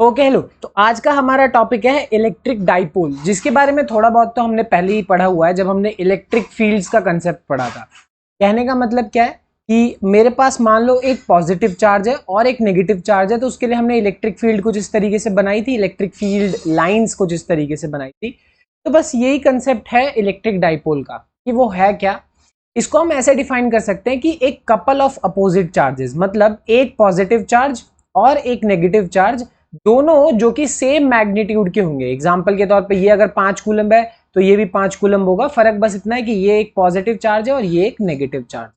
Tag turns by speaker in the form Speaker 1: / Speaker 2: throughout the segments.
Speaker 1: Okay hello. तो आज का हमारा टॉपिक है इलेक्ट्रिक डाइपोल, जिसके बारे में थोड़ा बहुत तो हमने पहले ही पढ़ा हुआ है जब हमने इलेक्ट्रिक फील्ड्स का कंसेप्ट पढ़ा था। कहने का मतलब क्या है कि मेरे पास मान लो एक पॉजिटिव चार्ज है और एक नेगेटिव चार्ज है, तो उसके लिए हमने इलेक्ट्रिक फील्ड कुछ इस तरीके से बनाई थी, इलेक्ट्रिक फील्ड लाइंस कुछ इस तरीके से बनाई थी। तो बस यही कंसेप्ट है इलेक्ट्रिक डाइपोल का कि वो है क्या। इसको हम ऐसे डिफाइन कर सकते हैं कि एक कपल ऑफ अपोजिट चार्जेस, मतलब एक पॉजिटिव चार्ज और एक नेगेटिव चार्ज, दोनों जो कि सेम मैग्नीट्यूड के होंगे। एग्जांपल के तौर पे ये अगर 5 कूलम्ब है तो ये भी 5 कूलम्ब होगा। फर्क बस इतना है कि ये एक पॉजिटिव चार्ज है और ये एक नेगेटिव चार्ज।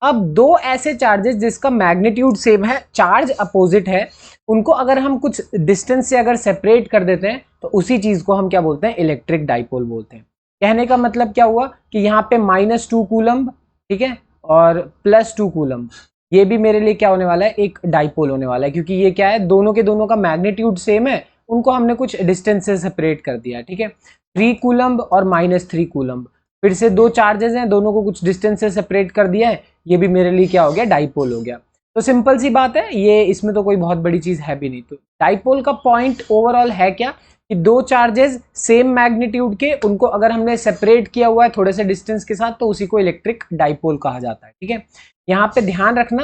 Speaker 1: अब दो ऐसे चार्जेस जिसका मैग्नीट्यूड सेम है, चार्ज अपोजिट है, उनको अगर हम कुछ डिस्टेंस से अगर सेपरेट कर देते हैं तो उसी चीज को हम क्या बोलते हैं, इलेक्ट्रिक डाइपोल बोलते हैं। कहने का मतलब क्या हुआ कि यहाँ पे -2 कूलम्ब, ठीक है, और +2 कूलम्ब, ये भी मेरे लिए क्या होने वाला है, एक डाइपोल होने वाला है, क्योंकि ये क्या है, दोनों के दोनों का मैग्नीट्यूड सेम है, उनको हमने कुछ डिस्टेंस से सेपरेट कर दिया, ठीक है। 3 कूलम्ब और -3 कूलम्ब, फिर से दो चार्जेस हैं, दोनों को कुछ डिस्टेंस से सेपरेट कर दिया है, ये भी मेरे लिए क्या हो गया, डाइपोल हो गया। तो सिंपल सी बात है, ये इसमें तो कोई बहुत बड़ी चीज है भी नहीं। तो डाइपोल का पॉइंट ओवरऑल है क्या कि दो चार्जेस सेम मैग्नीट्यूड के, उनको अगर हमने सेपरेट किया हुआ है थोड़े से डिस्टेंस के साथ, तो उसी को इलेक्ट्रिक डाइपोल कहा जाता है, ठीक है। यहाँ पे ध्यान रखना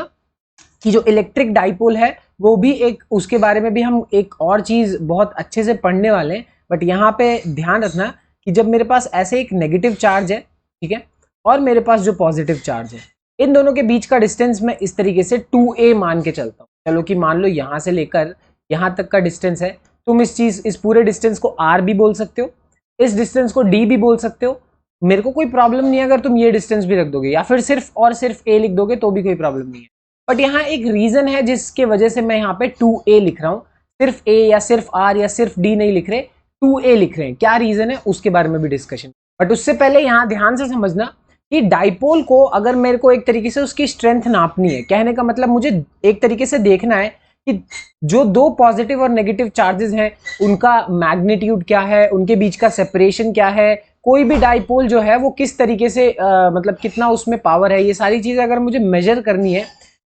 Speaker 1: कि जो इलेक्ट्रिक डाइपोल है वो भी एक, उसके बारे में भी हम एक और चीज बहुत अच्छे से पढ़ने वाले हैं, बट यहाँ पे ध्यान रखना कि जब मेरे पास ऐसे एक नेगेटिव चार्ज है, ठीक है, और मेरे पास जो पॉजिटिव चार्ज है, इन दोनों के बीच का डिस्टेंस मैं इस तरीके से 2a मान के चलता हूँ। चलो कि मान लो यहाँ से लेकर यहाँ तक का डिस्टेंस है, तुम इस पूरे डिस्टेंस को r भी बोल सकते हो, इस डिस्टेंस को d भी बोल सकते हो। मेरे को कोई प्रॉब्लम नहीं है अगर तुम ये डिस्टेंस भी रख दोगे, या फिर सिर्फ और सिर्फ a लिख दोगे तो भी कोई प्रॉब्लम नहीं है। बट यहाँ एक रीजन है जिसके वजह से मैं यहाँ पे 2a लिख रहा हूँ, सिर्फ a या सिर्फ r या सिर्फ d नहीं लिख रहे, 2a लिख रहे हैं। क्या रीजन है उसके बारे में भी डिस्कशन, बट उससे पहले यहाँ ध्यान से समझना कि डाइपोल को अगर मेरे को एक तरीके से उसकी स्ट्रेंथ नापनी है, कहने का मतलब मुझे एक तरीके से देखना है कि जो दो पॉजिटिव और नेगेटिव चार्जेस हैं उनका मैग्नीट्यूड क्या है, उनके बीच का सेपरेशन क्या है, कोई भी डाइपोल जो है वो किस तरीके से मतलब कितना उसमें पावर है, ये सारी चीजें अगर मुझे मेजर करनी है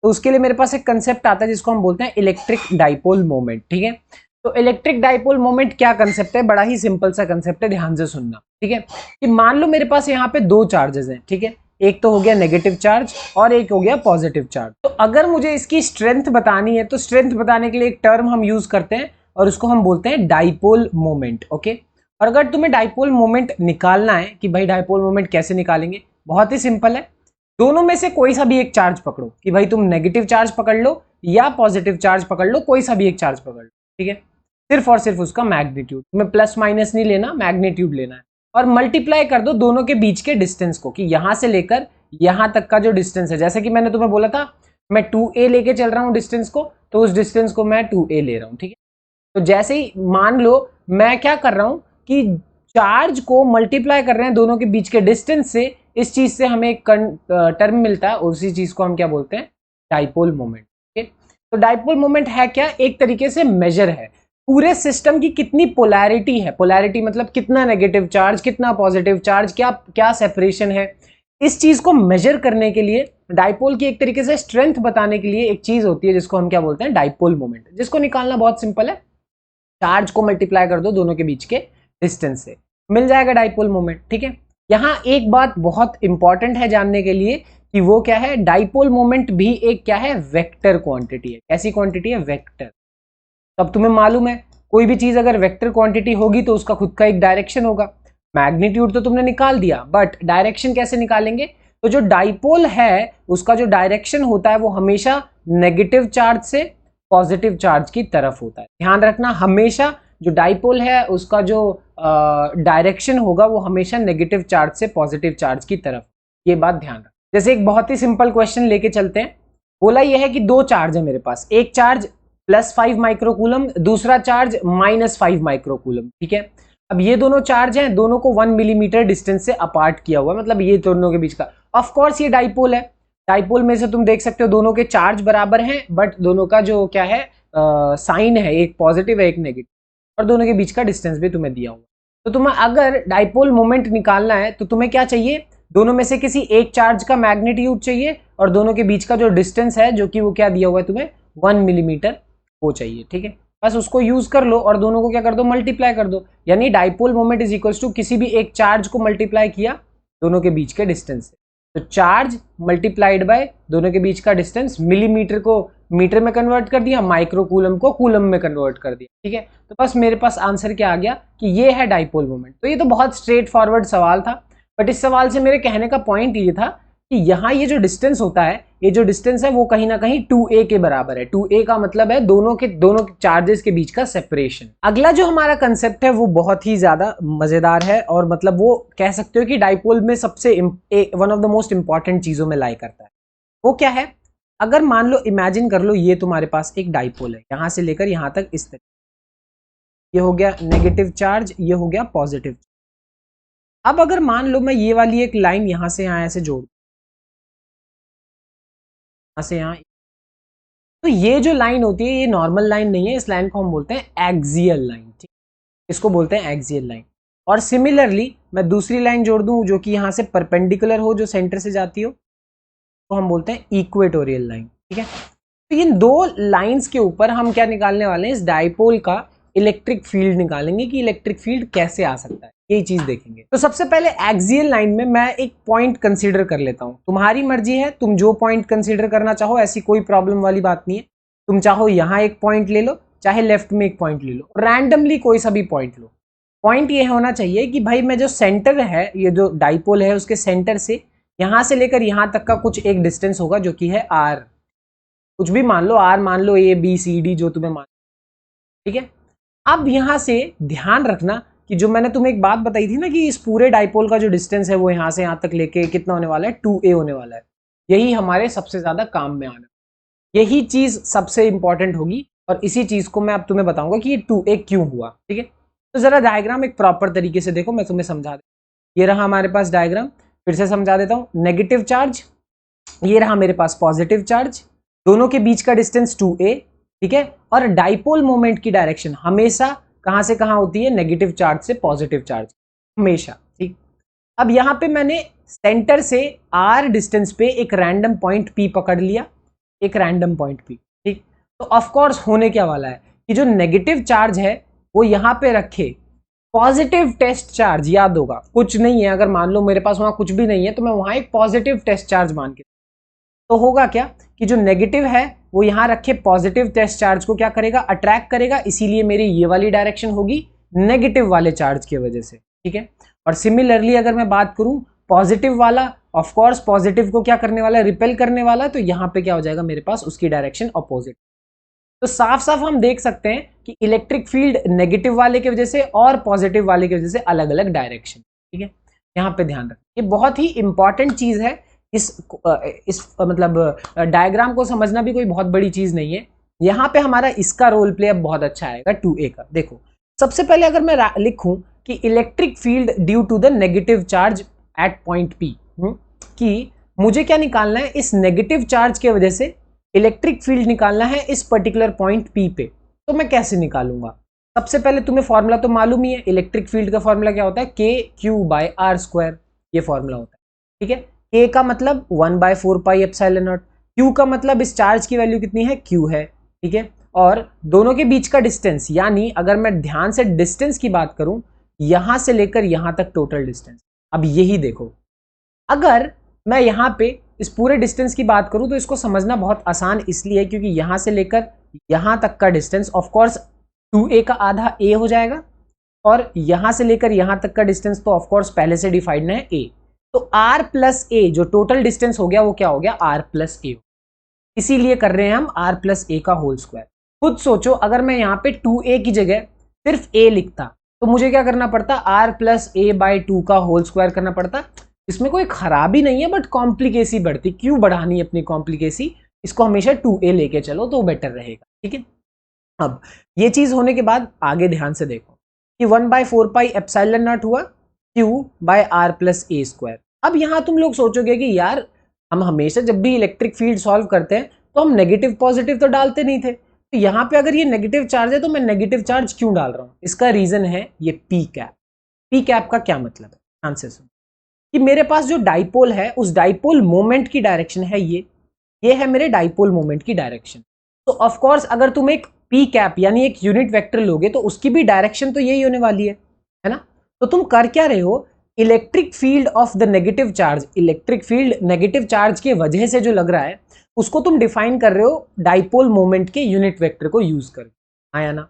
Speaker 1: तो उसके लिए मेरे पास एक कंसेप्ट आता है जिसको हम बोलते हैं इलेक्ट्रिक डाइपोल मोमेंट, ठीक है। तो इलेक्ट्रिक डाइपोल मोमेंट क्या कंसेप्ट है, बड़ा ही सिंपल सा कंसेप्ट है, ध्यान से सुनना, ठीक है। कि मान लो मेरे पास यहाँ पे दो चार्जेस हैं, ठीक है, एक तो हो गया नेगेटिव चार्ज और एक हो गया पॉजिटिव चार्ज। तो अगर मुझे इसकी स्ट्रेंथ बतानी है तो स्ट्रेंथ बताने के लिए एक टर्म हम यूज करते हैं और उसको हम बोलते हैं डाइपोल मोमेंट, ओके। और अगर तुम्हें डाइपोल मोमेंट निकालना है कि भाई डाइपोल मोमेंट कैसे निकालेंगे, बहुत ही सिंपल है, दोनों में से कोई सा भी एक चार्ज पकड़ो, कि भाई तुम नेगेटिव चार्ज पकड़ लो या पॉजिटिव चार्ज पकड़ लो, कोई सा भी एक चार्ज पकड़ लो, ठीक है। सिर्फ और सिर्फ उसका मैग्नीट्यूड, तुम्हें प्लस माइनस नहीं लेना, मैग्नीट्यूड लेना है, और मल्टीप्लाई कर दो दोनों के बीच के डिस्टेंस को, कि यहां से लेकर यहां तक का जो डिस्टेंस है, जैसे कि मैंने तुम्हें बोला था मैं 2a लेके चल रहा हूं डिस्टेंस को, तो उस डिस्टेंस को मैं 2a ले रहा हूं, ठीक है। तो जैसे ही मान लो मैं क्या कर रहा हूं कि चार्ज को मल्टीप्लाई कर रहे हैं दोनों के बीच के डिस्टेंस से, इस चीज से हमें एक टर्म मिलता है, उसी चीज को हम क्या बोलते हैं, डाइपोल मोमेंट, ठीक है। तो डाइपोल मोमेंट है क्या, एक तरीके से मेजर है पूरे सिस्टम की कितनी पोलैरिटी है, पोलैरिटी मतलब कितना नेगेटिव चार्ज कितना पॉजिटिव चार्ज, क्या क्या सेपरेशन है, इस चीज को मेजर करने के लिए, डाइपोल की एक तरीके से स्ट्रेंथ बताने के लिए एक चीज होती है जिसको हम क्या बोलते हैं, डाइपोल मोमेंट, जिसको निकालना बहुत सिंपल है, चार्ज को मल्टीप्लाई कर दो दोनों के बीच के डिस्टेंस से, मिल जाएगा डाइपोल मोमेंट, ठीक है। यहाँ एक बात बहुत इंपॉर्टेंट है जानने के लिए कि वो क्या है, डाइपोल मोमेंट भी एक क्या है, वेक्टर क्वांटिटी है। कैसी क्वांटिटी है, वेक्टर। तो अब तुम्हें मालूम है कोई भी चीज अगर वेक्टर क्वांटिटी होगी तो उसका खुद का एक डायरेक्शन होगा। मैग्नीट्यूड तो तुमने निकाल दिया, बट डायरेक्शन कैसे निकालेंगे, तो जो डाइपोल है उसका जो डायरेक्शन होता है वो हमेशा नेगेटिव चार्ज से पॉजिटिव चार्ज की तरफ होता है। ध्यान रखना, हमेशा जो डाइपोल है उसका जो डायरेक्शन होगा वो हमेशा नेगेटिव चार्ज से पॉजिटिव चार्ज की तरफ, ये बात ध्यान रखना। जैसे एक बहुत ही सिंपल क्वेश्चन लेके चलते हैं, बोला यह है कि दो चार्ज है मेरे पास, एक चार्ज +5 माइक्रोकूलम, दूसरा चार्ज -5 माइक्रोकूलम, ठीक है। अब ये दोनों चार्ज हैं, दोनों को 1 मिलीमीटर डिस्टेंस से अपार्ट किया हुआ है, मतलब ये दोनों के बीच का, ऑफ कोर्स ये डाइपोल है। डाइपोल में से तुम देख सकते हो दोनों के चार्ज बराबर हैं, बट दोनों का जो क्या है साइन है, एक पॉजिटिव है एक नेगेटिव, और दोनों के बीच का डिस्टेंस भी तुम्हें दिया हुआ। तो तुम्हें अगर डाइपोल मोमेंट निकालना है तो तुम्हें क्या चाहिए, दोनों में से किसी एक चार्ज का मैग्नीट्यूड चाहिए और दोनों के बीच का जो डिस्टेंस है, जो कि वो क्या दिया हुआ है तुम्हें, 1 मिलीमीटर, वो चाहिए, ठीक है। बस उसको यूज कर लो और दोनों को क्या कर दो, मल्टीप्लाई कर दो। यानी dipole moment is equals to किसी भी एक चार्ज को मल्टीप्लाई किया दोनों के बीच के डिस्टेंस से। तो चार्ज मल्टीप्लाइड बाय दोनों के बीच का डिस्टेंस, मिलीमीटर को मीटर में कन्वर्ट कर दिया, माइक्रो कूलम को कूलम में कन्वर्ट कर दिया। ठीक है, तो बस मेरे पास आंसर क्या आ गया कि ये है डाइपोल मोमेंट। तो ये तो बहुत स्ट्रेट फॉरवर्ड सवाल था, बट इस सवाल से मेरे कहने का पॉइंट ये था कि यहाँ ये जो डिस्टेंस होता है, ये जो डिस्टेंस है वो कहीं ना कहीं 2a के बराबर है। 2a का मतलब है दोनों चार्जेस के बीच का सेपरेशन। अगला जो हमारा कंसेप्ट है वो बहुत ही ज्यादा मजेदार है, और मतलब वो कह सकते हो कि डाइपोल में सबसे one of the most important चीजों में लाई करता है। वो क्या है, अगर मान लो, इमेजिन कर लो ये तुम्हारे पास एक डाइपोल है, यहां से लेकर यहां तक इस तक, ये हो गया नेगेटिव चार्ज, ये हो गया पॉजिटिव। अब अगर मान लो मैं ये वाली एक लाइन यहां से यहां ऐसे जोड़, से यहाँ, तो ये जो लाइन होती है ये नॉर्मल लाइन नहीं है, इस लाइन को हम बोलते हैं एक्सियल लाइन। ठीक, इसको बोलते हैं एक्सियल लाइन। और सिमिलरली मैं दूसरी लाइन जोड़ दूं जो कि यहाँ से परपेंडिकुलर हो, जो सेंटर से जाती हो, तो हम बोलते हैं इक्वेटोरियल लाइन। ठीक है, तो इन दो लाइंस के ऊपर हम क्या निकालने वाले हैं, इस डाइपोल का इलेक्ट्रिक फील्ड निकालेंगे कि इलेक्ट्रिक फील्ड कैसे आ सकता है, यही चीज देखेंगे। तो सबसे पहले एक्सियल लाइन में मैं एक पॉइंट कंसीडर कर लेता हूं, तुम्हारी मर्जी है, तुम जो पॉइंट कंसीडर करना चाहो, ऐसी कोई प्रॉब्लम वाली बात नहीं है। तुम चाहो यहां एक पॉइंट ले लो, चाहे लेफ्ट में एक पॉइंट ले लो, रैंडमली कोई सा भी पॉइंट लो। पॉइंट ये होना चाहिए कि भाई मैं जो सेंटर है, ये जो डाइपोल है उसके सेंटर से यहां से लेकर यहां तक का कुछ एक डिस्टेंस होगा जो कि है r, कुछ भी मान लो, r मान लो, a b c d जो तुम्हें मान। ठीक है, अब यहां से ध्यान रखना कि जो मैंने तुम्हें एक बात बताई थी ना कि इस पूरे डाइपोल का जो डिस्टेंस है वो यहां से यहां तक लेके कितना होने वाला है, 2a होने वाला है। यही हमारे सबसे ज्यादा काम में आना, यही चीज सबसे इंपॉर्टेंट होगी, और इसी चीज को मैं अब तुम्हें बताऊंगा कि ये 2a क्यों हुआ। ठीक है, तो जरा डायग्राम एक प्रॉपर तरीके से देखो, मैं तुम्हें समझा देता। ये रहा हमारे पास डायग्राम, फिर से समझा देता हूं। नेगेटिव चार्ज, ये रहा मेरे पास पॉजिटिव चार्ज, दोनों के बीच का डिस्टेंस 2a। ठीक है, और डाइपोल मोमेंट की डायरेक्शन हमेशा कहां से कहां होती है, नेगेटिव चार्ज से पॉजिटिव चार्ज, हमेशा। ठीक, अब यहां पे मैंने सेंटर से r डिस्टेंस पे एक रैंडम पॉइंट p पकड़ लिया, एक रैंडम पॉइंट p। ठीक, तो ऑफ कोर्स होने क्या वाला है कि जो नेगेटिव चार्ज है वो यहां पे रखे पॉजिटिव टेस्ट चार्ज, याद होगा कुछ नहीं है, अगर मान लो मेरे पास वहां कुछ भी नहीं है तो मैं वहां एक पॉजिटिव टेस्ट चार्ज मान के, तो होगा क्या कि जो नेगेटिव है वो यहां रखे पॉजिटिव टेस्ट चार्ज को क्या करेगा, अट्रैक्ट करेगा, इसीलिए मेरी ये वाली डायरेक्शन होगी नेगेटिव वाले चार्ज की वजह से। ठीक है, और सिमिलरली अगर मैं बात करूं पॉजिटिव वाला, ऑफ कोर्स पॉजिटिव को क्या करने वाला है, रिपेल करने वाला, तो यहां पे क्या हो जाएगा मेरे पास, उसकी डायरेक्शन अपोजिट। तो साफ साफ हम देख सकते हैं कि इलेक्ट्रिक फील्ड नेगेटिव वाले की वजह से और पॉजिटिव वाले की वजह से अलग अलग डायरेक्शन। ठीक है, यहाँ पे ध्यान रखें, ये बहुत ही इंपॉर्टेंट चीज है। इस मतलब डायग्राम को समझना भी कोई बहुत बड़ी चीज नहीं है। यहाँ पे हमारा इसका रोल प्ले अब बहुत अच्छा आएगा 2a का। देखो, सबसे पहले अगर मैं लिखूं कि electric field due to the negative charge at point p, कि मुझे क्या निकालना है, इस नेगेटिव चार्ज के वजह से इलेक्ट्रिक फील्ड निकालना है इस पर्टिकुलर पॉइंट p पे। तो मैं कैसे निकालूंगा, सबसे पहले तुम्हें फॉर्मूला तो मालूम ही है, इलेक्ट्रिक फील्ड का फॉर्मूला क्या होता है, k/r², ये फॉर्मूला होता है। ठीक है, k का मतलब 1/4πε0, q का मतलब इस चार्ज की वैल्यू कितनी है, q है। ठीक है, और दोनों के बीच का डिस्टेंस, यानी अगर मैं ध्यान से डिस्टेंस की बात करूं, यहां से लेकर यहां तक टोटल डिस्टेंस। अब यही देखो, अगर मैं यहां पे इस पूरे डिस्टेंस की बात करूं तो इसको समझना बहुत आसान इसलिए है क्योंकि यहां से लेकर यहां तक का डिस्टेंस ऑफ कोर्स 2a का आधा a हो जाएगा, और यहां से लेकर यहां तक का डिस्टेंस तो ऑफ कोर्स पहले से डिफाइंड है a। तो r प्लस a जो टोटल डिस्टेंस हो गया वो क्या हो गया, r प्लस a, इसीलिए कर रहे हैं हम r प्लस a का होल स्क्वायर। खुद सोचो, अगर मैं यहाँ पे 2a की जगह सिर्फ a लिखता तो मुझे क्या करना पड़ता, r प्लस a/2 का होल स्क्वायर करना पड़ता। इसमें कोई खराबी नहीं है, बट कॉम्प्लिकेसी बढ़ती, क्यों बढ़ानी अपनी कॉम्प्लिकेसी, इसको हमेशा 2a लेके चलो तो बेटर रहेगा। ठीक है, अब ये चीज होने के बाद आगे ध्यान से देखो कि 1/4πε0 हुआ q/r प्लस a²। अब यहां तुम लोग सोचोगे कि यार हम हमेशा जब भी इलेक्ट्रिक फील्ड सॉल्व करते हैं तो हम नेगेटिव पॉजिटिव तो डालते नहीं थे, तो यहाँ पे अगर ये नेगेटिव चार्ज है तो मैं नेगेटिव चार्ज क्यों डाल रहा हूं। इसका रीजन है ये पी कैप। पी कैप का क्या मतलब है, ध्यान से सुनो, कि मेरे पास जो डाइपोल है उस डाइपोल मोमेंट की डायरेक्शन है ये है मेरे डाइपोल मोमेंट की डायरेक्शन। तो ऑफ कोर्स अगर तुम एक पी कैप यानी एक यूनिट वेक्टर लोगे तो उसकी भी डायरेक्शन तो यही होने वाली है ना। तो तुम कर क्या रहे हो, electric field of the negative charge, electric field negative charge के वजह से जो लग रहा है उसको तुम डिफाइन कर रहे हो डाइपोल मोमेंट के यूनिट वेक्टर को यूज कर, आया ना।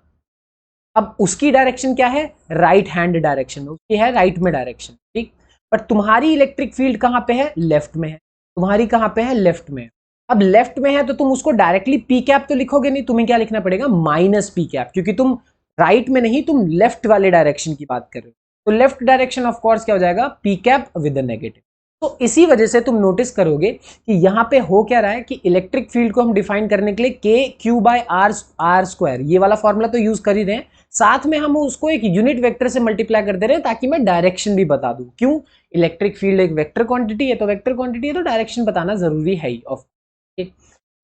Speaker 1: अब उसकी डायरेक्शन क्या है, राइट हैंड डायरेक्शन, उसकी है राइट में डायरेक्शन, ठीक। पर तुम्हारी इलेक्ट्रिक फील्ड कहां पे है, लेफ्ट में है, तुम्हारी कहां पे है, लेफ्ट में है। अब लेफ्ट में है तो तुम उसको डायरेक्टली पी कैप तो लिखोगे नहीं, तुम्हें क्या लिखना पड़ेगा, माइनस पी कैप, क्योंकि तुम राइट में नहीं, तुम लेफ्ट वाले डायरेक्शन की बात कर रहे हो। तो लेफ्ट डायरेक्शन ऑफ कोर्स क्या हो जाएगा, पी कैप विद नेगेटिव। तो इसी वजह से तुम नोटिस करोगे कि यहां पे हो क्या रहा है कि इलेक्ट्रिक फील्ड को हम डिफाइन करने के लिए के क्यू बाय आर स्क्वायर, ये वाला फॉर्मूला तो यूज कर ही रहे हैं, साथ में हम उसको एक यूनिट वेक्टर से मल्टीप्लाई कर दे रहे हैं ताकि मैं डायरेक्शन भी बता दूं। क्यों, इलेक्ट्रिक फील्ड एक वेक्टर क्वांटिटी है, तो वेक्टर क्वांटिटी है तो डायरेक्शन बताना जरूरी है ही। ऑफ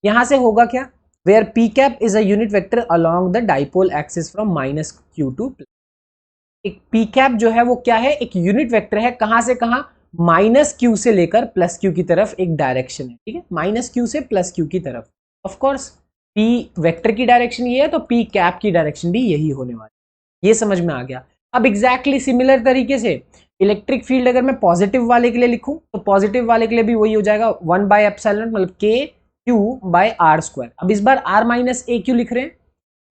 Speaker 1: यहां से होगा क्या, where P cap is a unit vector along the dipole axis from minus Q to plus. एक पी कैप जो है वो क्या है, एक यूनिट वेक्टर है, कहां से कहां, माइनस क्यू से लेकर प्लस क्यू की तरफ एक डायरेक्शन है, ठीक है, माइनस क्यू से प्लस क्यू की तरफ। ऑफ कोर्स पी वेक्टर की डायरेक्शन ये है तो पी कैप की डायरेक्शन भी यही होने वाली, ये समझ में आ गया। अब एग्जैक्टली सिमिलर तरीके से इलेक्ट्रिक फील्ड अगर मैं पॉजिटिव वाले के लिए लिखूं तो पॉजिटिव वाले के लिए भी वही हो जाएगा, 1 बाय एप्सिलॉन मतलब के क्यू बाय आर स्क्वायर। अब इस बार आर माइनस ए क्यू लिख रहे हैं,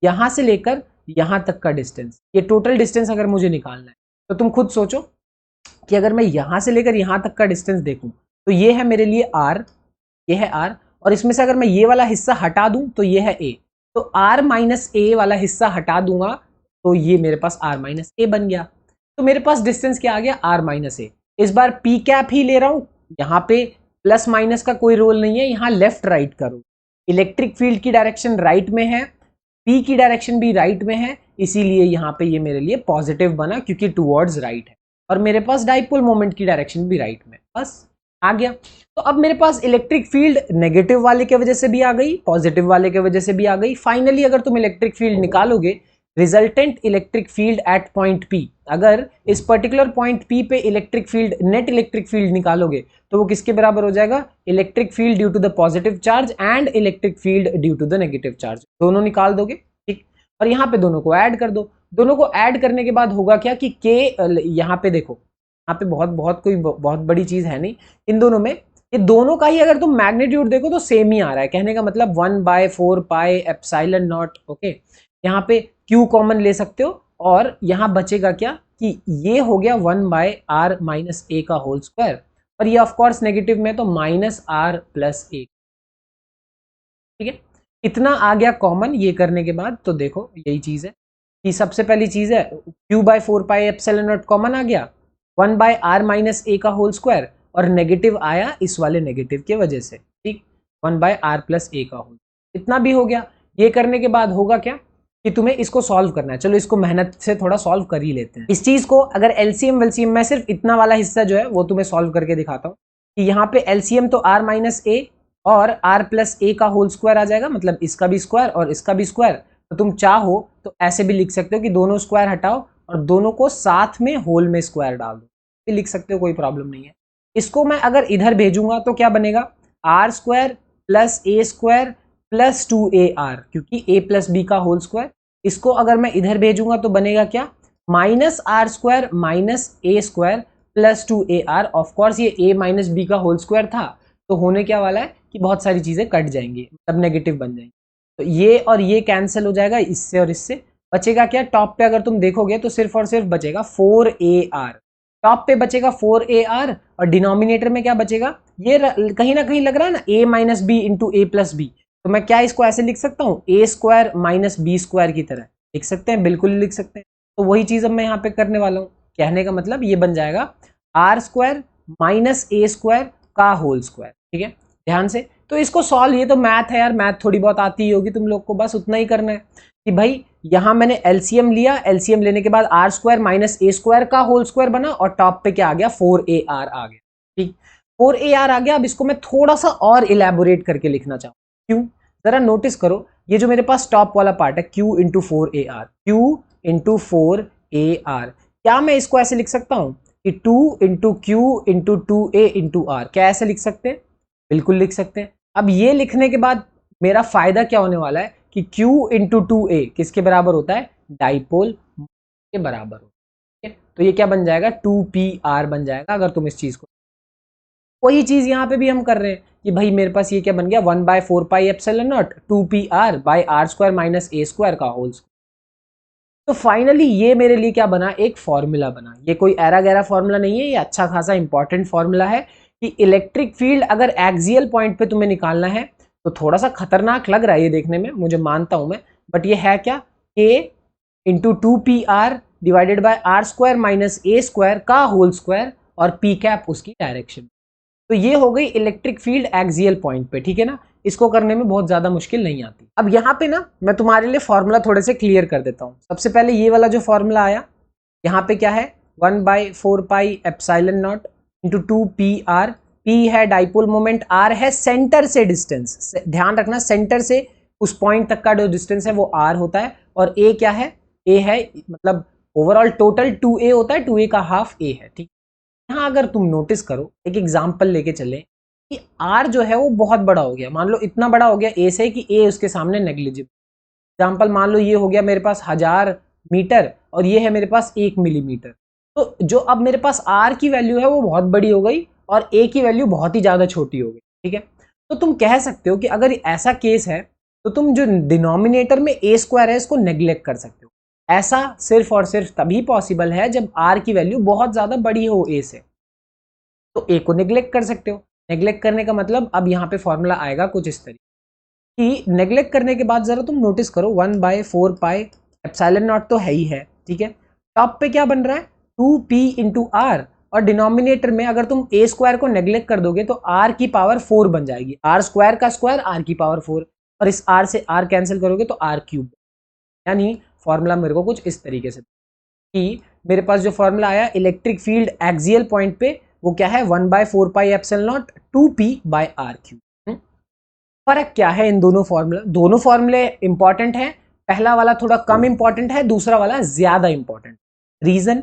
Speaker 1: यहां से लेकर यहां तक का डिस्टेंस, ये टोटल डिस्टेंस अगर मुझे निकालना है तो तुम खुद सोचो कि अगर मैं यहां से लेकर यहां तक का डिस्टेंस देखूं तो ये है मेरे लिए आर, ये है आर, और इसमें से अगर मैं ये वाला हिस्सा हटा दूं तो ये है ए, तो आर माइनस ए वाला हिस्सा हटा दूंगा तो ये मेरे पास आर माइनस ए बन गया। तो मेरे पास डिस्टेंस क्या आ गया, आर माइनस ए। इस बार पी कैप ही ले रहा हूं, यहाँ पे प्लस माइनस का कोई रोल नहीं है, यहाँ लेफ्ट राइट करो, इलेक्ट्रिक फील्ड की डायरेक्शन राइट में है, पी की डायरेक्शन भी राइट में है, इसीलिए यहाँ पे ये मेरे लिए पॉजिटिव बना क्योंकि टुवर्ड्स राइट है, और मेरे पास डाइपोल मोमेंट की डायरेक्शन भी राइट में, बस आ गया। तो अब मेरे पास इलेक्ट्रिक फील्ड नेगेटिव वाले के वजह से भी आ गई, पॉजिटिव वाले के वजह से भी आ गई। फाइनली अगर तुम इलेक्ट्रिक फील्ड निकालोगे, resultant electric field at point P, अगर इस पर्टिकुलर पॉइंट पी पे electric field, net electric field निकालोगे तो वो किसके बराबर हो जाएगा, electric field due to the positive charge and electric field due to the negative charge, दोनों निकाल दोगे, ठीक। और यहाँ पे दोनों को ऐड कर दो, दोनों को ऐड करने के बाद होगा क्या कि के, यहाँ पे देखो, यहाँ पे बहुत बड़ी चीज है नहीं इन दोनों में, ये दोनों का ही अगर तुम मैग्नीट्यूड देखो तो सेम ही आ रहा है, कहने का मतलब 1/4 पाई एप्सिलॉन नॉट, ओके। यहाँ पे Q कॉमन ले सकते हो और यहाँ बचेगा क्या कि ये हो गया 1/r माइनस ए का होल स्क्वायर, और ये ऑफ कोर्स नेगेटिव में तो माइनस आर प्लस ए, ठीक है। इतना आ गया कॉमन, ये करने के बाद तो देखो यही चीज है कि सबसे पहली चीज है Q/4 pi epsilon naught common आ गया, 1/r माइनस ए का होल स्क्वायर, और नेगेटिव आया इस वाले नेगेटिव के वजह से, ठीक, 1/r प्लस ए का होल, इतना भी हो गया। ये करने के बाद होगा क्या कि तुम्हें इसको सॉल्व करना है, चलो इसको मेहनत से थोड़ा सॉल्व कर ही लेते हैं इस चीज को। अगर एलसीएम वेलसीएम, मैं सिर्फ इतना वाला हिस्सा जो है वो तुम्हें सॉल्व करके दिखाता हूँ कि यहाँ पे एलसीएम तो r माइनस ए और r प्लस ए का होल स्क्वायर आ जाएगा, मतलब इसका भी स्क्वायर और इसका भी स्क्वायर। तो तुम चाहो तो ऐसे भी लिख सकते हो कि दोनों स्क्वायर हटाओ और दोनों को साथ में होल में स्क्वायर डाल दो, भी लिख सकते हो, कोई प्रॉब्लम नहीं है। इसको मैं अगर इधर भेजूंगा तो क्या बनेगा, R square plus A square plus 2ar, क्योंकि a प्लस बी का होल स्क्वायर। इसको अगर मैं इधर भेजूंगा तो बनेगा क्या, minus R square minus A square plus 2ar। Of course ये a माइनस बी का होल स्क्वायर था, तो होने क्या वाला है कि बहुत सारी चीजें कट जाएंगी, तब नेगेटिव बन जाएंगी, तो ये और ये कैंसिल हो जाएगा, इससे और इससे बचेगा क्या, टॉप पे अगर तुम देखोगे तो सिर्फ और सिर्फ बचेगा 4ar, टॉप पे बचेगा 4ar, और डिनोमिनेटर में क्या बचेगा, ये कहीं ना कहीं लग रहा है ना a minus B into A plus B, तो मैं क्या इसको ऐसे लिख सकता हूँ, A square minus B square की तरह लिख सकते हैं, बिल्कुल लिख सकते हैं। तो वही चीज अब मैं यहाँ पे करने वाला हूँ, कहने का मतलब ये बन जाएगा R square minus A square का होल स्क्वायर, ठीक है, ध्यान से। तो इसको सॉल्व, ये तो मैथ है यार, मैथ थोड़ी बहुत आती ही होगी तुम लोग को, बस उतना ही करना है कि भाई यहाँ मैंने एलसीएम लिया, एलसीएम लेने के बाद R square minus A square का होल स्क्वायर बना, और टॉप पे क्या आ गया, 4ar आ गया, ठीक, 4ar आ गया। अब इसको मैं थोड़ा सा और इलेबोरेट करके लिखना चाहूँ, क्यों, जरा नोटिस करो, ये जो मेरे पास टॉप वाला पार्ट है Q into 4ar, Q into 4ar, क्या मैं इसको ऐसे लिख सकता हूँ कि 2 into Q into 2a into R, क्या ऐसे लिख सकते हैं, बिल्कुल लिख सकते हैं। अब ये लिखने के बाद मेरा फायदा क्या होने वाला है कि Q इंटू 2A किसके बराबर होता है, डाइपोल के बराबर होता है। तो ये क्या बन जाएगा, 2PR बन जाएगा अगर तुम इस चीज को। वही चीज यहाँ पे भी हम कर रहे हैं कि भाई मेरे पास ये क्या बन गया, 1/4 pi epsilon naught 2PR by R square minus A square का होल स्क्वायर। तो फाइनली ये मेरे लिए क्या बना, एक फॉर्मूला बना। ये कोई ऐरा गैरा फॉर्मूला नहीं है, ये अच्छा खासा इंपॉर्टेंट फॉर्मूला है कि इलेक्ट्रिक फील्ड अगर एक्सियल पॉइंट पे तुम्हें निकालना है तो थोड़ा सा खतरनाक लग रहा है ये देखने में, मुझे मानता हूं मैं, बट ये है क्या, K into 2PR divided by R square minus A square का होल स्क्वायर और P कैप उसकी डायरेक्शन। तो ये हो गई इलेक्ट्रिक फील्ड एक्सियल पॉइंट पे, ठीक है ना। इसको करने में बहुत ज्यादा मुश्किल नहीं आती। अब यहाँ पे ना मैं तुम्हारे लिए फॉर्मूला थोड़े से क्लियर कर देता हूँ। सबसे पहले ये वाला जो फॉर्मूला आया, यहाँ पे क्या है, 1/4 pi epsilon not into 2PR। P है डाइपोल मोमेंट, R है सेंटर से डिस्टेंस, ध्यान रखना सेंटर से उस पॉइंट तक का जो डिस्टेंस है वो R होता है, और A क्या है, A है मतलब ओवरऑल टोटल 2A होता है, 2A का हाफ A है, ठीक। यहाँ अगर तुम नोटिस करो, एक एग्जाम्पल लेके चले कि R जो है वो बहुत बड़ा हो गया, मान लो इतना बड़ा हो गया A से कि A उसके सामने नेग्लिजिबल। एग्जाम्पल मान लो ये हो गया मेरे पास 1000 मीटर और ये है मेरे पास 1 मिलीमीटर। तो जो अब मेरे पास R की वैल्यू है वो बहुत बड़ी हो गई और A की वैल्यू बहुत ही ज़्यादा छोटी हो गई, ठीक है। तो तुम कह सकते हो कि अगर ऐसा केस है तो तुम जो डिनोमिनेटर में A स्क्वायर है इसको नेग्लेक्ट कर सकते हो। ऐसा सिर्फ और सिर्फ तभी पॉसिबल है जब R की वैल्यू बहुत ज़्यादा बड़ी हो A से, तो A को नेग्लेक्ट कर सकते हो। नेग्लेक्ट करने का मतलब अब यहाँ पे फॉर्मूला आएगा कुछ इस तरीके कि नेग्लेक्ट करने के बाद जरा तुम नोटिस करो 1/4 पाई एप्सिलॉन नॉट तो है ही है, ठीक है। टॉप पे क्या बन रहा है, 2P इंटू आर, और डिनोमिनेटर में अगर तुम A स्क्वायर को नेग्लेक्ट कर दोगे तो R की पावर 4 बन जाएगी, R स्क्वायर का स्क्वायर R की पावर 4, और इस R से R कैंसिल करोगे तो R क्यूब। यानी फॉर्मूला मेरे को कुछ इस तरीके से कि मेरे पास जो फॉर्मूला आया इलेक्ट्रिक फील्ड एक्सियल पॉइंट पे वो क्या है, 1/4 pi epsilon naught 2P by R cube. फर्क क्या है इन दोनों फॉर्मूला, दोनों फॉर्मूले इंपॉर्टेंट है, पहला वाला थोड़ा कम इंपॉर्टेंट है, दूसरा वाला ज्यादा इंपॉर्टेंट। रीजन,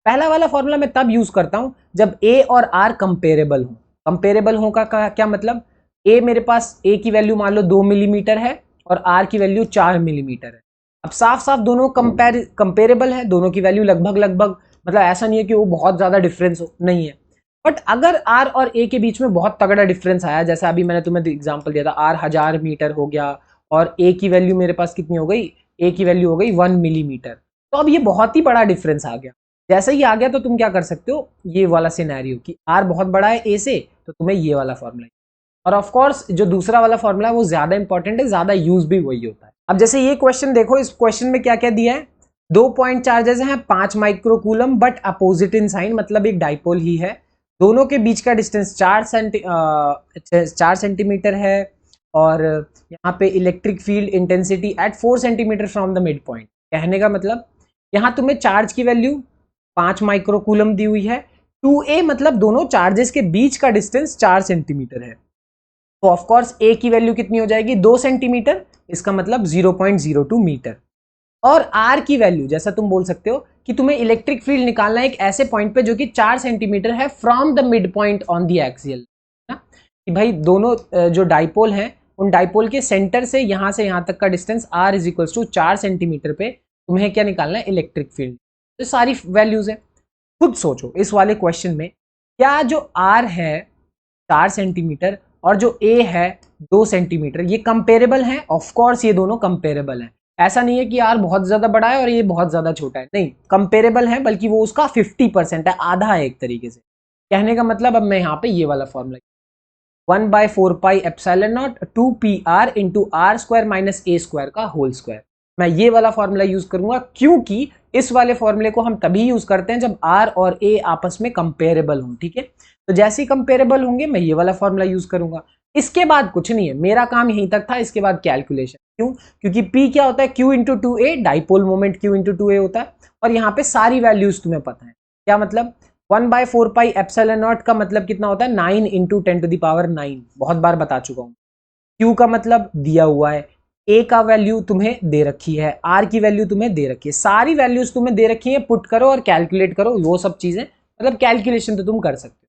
Speaker 1: पहला वाला फॉर्मूला मैं तब यूज करता हूं जब A और R कंपेरेबल हो। कंपेरेबल हो का क्या मतलब, A मेरे पास A की वैल्यू मान लो 2 मिलीमीटर है और R की वैल्यू 4 मिलीमीटर है। अब साफ साफ दोनों कंपेरेबल है, दोनों की वैल्यू लगभग लगभग, मतलब ऐसा नहीं है कि वो बहुत ज्यादा डिफरेंस नहीं है। बट अगर R और A के बीच में बहुत तगड़ा डिफरेंस आया, जैसा अभी मैंने तुम्हें एग्जांपल दिया था, R 1000 मीटर हो गया और A की वैल्यू मेरे पास कितनी हो गई, A की वैल्यू हो गई 1 मिलीमीटर, तो अब ये बहुत ही बड़ा डिफरेंस आ गया। जैसे ही आ गया तो तुम क्या कर सकते हो, ये वाला सिनेरियो कि R बहुत बड़ा है A से, तो तुम्हें ये वाला फॉर्मूला, और ऑफ कोर्स जो दूसरा वाला फॉर्मूला है वो ज्यादा इंपॉर्टेंट है, ज्यादा यूज भी वही होता है। अब जैसे ये क्वेश्चन देखो, इस क्वेश्चन में क्या क्या दिया है, 2 पॉइंट चार्जेस हैं 5 microcoulomb but opposite in sign, मतलब एक डाइपोल ही है, दोनों के बीच का डिस्टेंस 4 सेंटीमीटर है, और यहाँ पे electric field intensity at 4 centimetre from the mid point. कहने का मतलब यहाँ तुम्हें चार्ज की वैल्यू 5 माइक्रोकूलम दी हुई है, 2A मतलब दोनों चार्जेस के बीच का डिस्टेंस 4 सेंटीमीटर है, तो ऑफ कोर्स A की वैल्यू कितनी हो जाएगी, 2 सेंटीमीटर, इसका मतलब 0.02 मीटर। और R की वैल्यू, जैसा तुम बोल सकते हो कि तुम्हें इलेक्ट्रिक फील्ड निकालना है एक ऐसे पॉइंट पे जो कि 4 सेंटीमीटर है from the mid point on the axial, कि भाई दोनों जो डाइपोल हैं उन डाइपोल के सेंटर से यहाँ तक का distance R is equals to 4 centimetre पे तुम्हें क्या निकालना है, इलेक्ट्रिक फील्ड। तो सारी वैल्यूज है, खुद सोचो इस वाले क्वेश्चन में क्या जो R है 4 सेंटीमीटर और जो A है 2 सेंटीमीटर, ये कंपेरेबल हैं? ऑफ कोर्स ये दोनों कंपेरेबल हैं, ऐसा नहीं है कि R बहुत ज्यादा बड़ा है और ये बहुत ज्यादा छोटा है, नहीं, कंपेरेबल है, बल्कि वो उसका 50% है, आधा है एक तरीके से। कहने का मतलब अब मैं यहाँ पे ये वाला formula 1/4 pi epsilon naught 2PR into R square minus A square का होल स्क्वायर, मैं ये वाला फॉर्मूला यूज करूंगा, क्योंकि इस वाले फॉर्मूले को हम तभी यूज करते हैं जब R और A आपस में कंपेरेबल हों, ठीक है। तो जैसे ही कंपेरेबल होंगे मैं ये वाला फॉर्मूला यूज करूंगा। इसके बाद कुछ नहीं है, मेरा काम यहीं तक था, इसके बाद कैलकुलेशन। क्यों? क्योंकि P क्या होता है, Q into 2A, dipole moment Q into 2A होता है, और यहाँ पे सारी वैल्यूज तुम्हें पता है। क्या मतलब, 1/4 पाई एप्सिलॉन नॉट का मतलब कितना होता है, 9 इंटू 10 टू द पावर 9, बहुत बार बता चुका हूँ। Q का मतलब दिया हुआ है, A का वैल्यू तुम्हें दे रखी है, R की वैल्यू तुम्हें दे रखी है, सारी वैल्यूज तुम्हें दे रखी है, पुट करो और कैलकुलेट करो, वो सब चीजें, मतलब कैलकुलेशन तो तुम कर सकते हो।